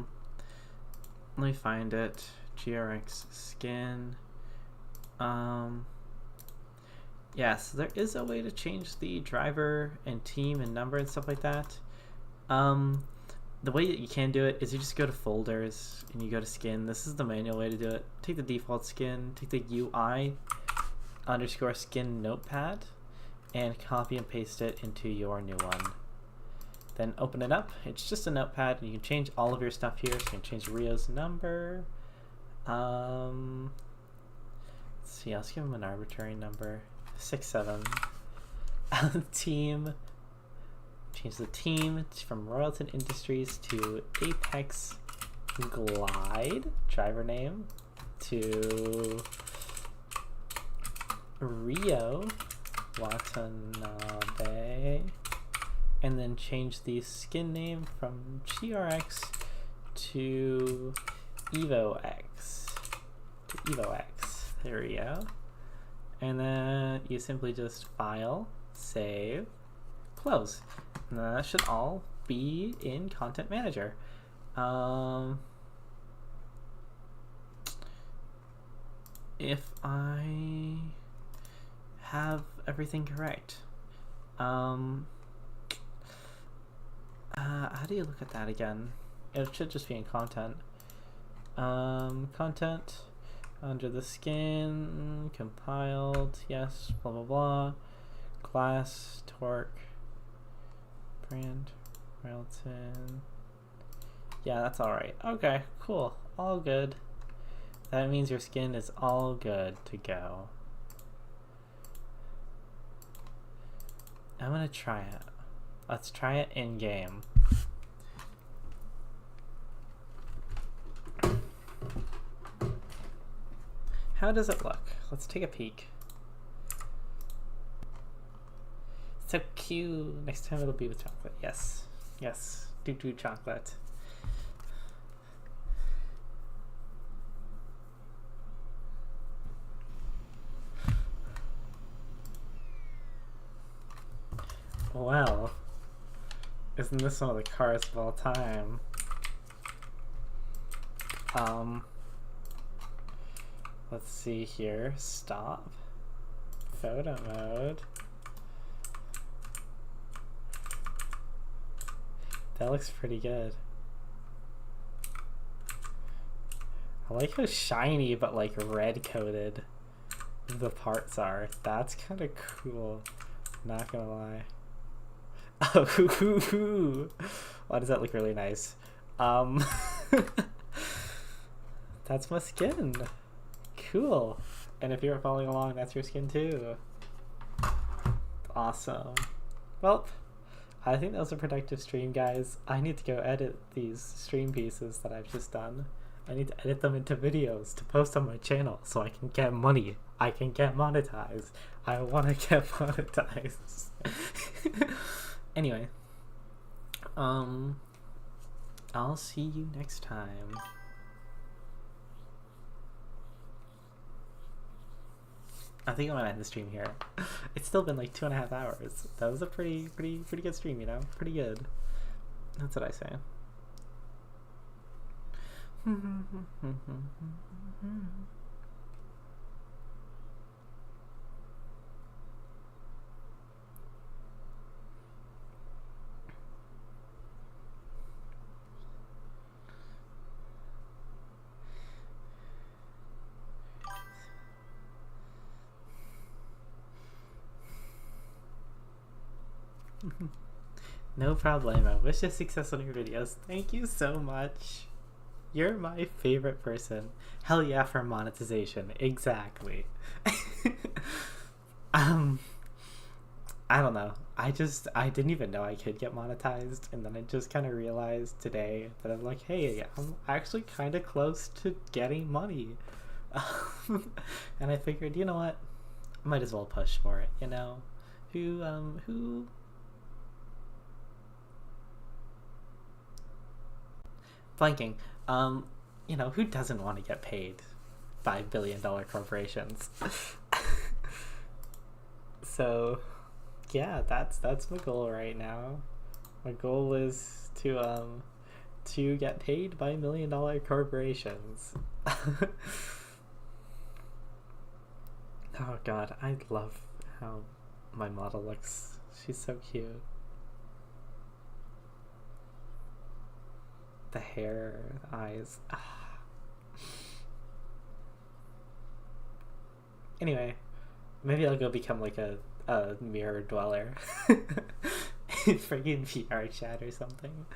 me find it. GRX skin. Yes, there is a way to change the driver and team and number and stuff like that. The way that you can do it is you just go to folders and you go to skin. This is the manual way to do it. Take the default skin, take the UI _ skin notepad and copy and paste it into your new one. Then open it up. It's just a notepad and you can change all of your stuff here. So you can change Rio's number. Let's see, I'll just give him an arbitrary number. 67. Team. Change the team from Royalton Industries to Apex Glide. Driver name to Rio Watanabe. And then change the skin name from GRX to EvoX. There we go. And then you simply just file, save, close. And then that should all be in Content Manager. If I have everything correct. How do you look at that again? It should just be in content. Content under the skin, compiled, yes, blah blah blah. Class, torque, brand, Railton. Yeah, that's alright. Okay, cool. All good. That means your skin is all good to go. I'm gonna try it. Let's try it in game. How does it look? Let's take a peek. So cute. Next time it'll be with chocolate. Yes. Yes. Do chocolate. Well, isn't this one of the cars of all time? Let's see here. Stop. Photo mode. That looks pretty good. I like how shiny but like red coated the parts are. That's kind of cool. Not gonna lie. Oh, why does that look really nice? That's my skin. Cool. And if you're following along, that's your skin too. Awesome. Well, I think that was a productive stream, guys. I need to go edit these stream pieces that I've just done. I need to edit them into videos to post on my channel so I can get money. I can get monetized. I want to get monetized. Anyway, I'll see you next time. I think I'm gonna end the stream here. It's still been like 2.5 hours. That was a pretty good stream, you know? Pretty good. That's what I say. No problemo. Wish you success on your videos. Thank you so much. You're my favorite person. Hell yeah for monetization. Exactly. I don't know. I didn't even know I could get monetized, and then I just kind of realized today that I'm like, hey, I'm actually kind of close to getting money. And I figured, you know what? I might as well push for it, you know? Who blanking. You know, who doesn't want to get paid $5 billion corporations? So, yeah, that's my goal right now. My goal is to get paid by $1 million corporations. Oh god, I love how my model looks. She's so cute. The hair, the eyes. Anyway, maybe I'll go become like a mirror dweller. Freaking VR chat or something.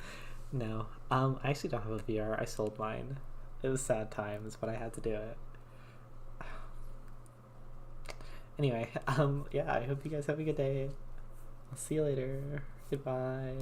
No, I actually don't have a VR. I sold mine. It was sad times, but I had to do it. Anyway, yeah, I hope you guys have a good day. I'll see you later. Goodbye.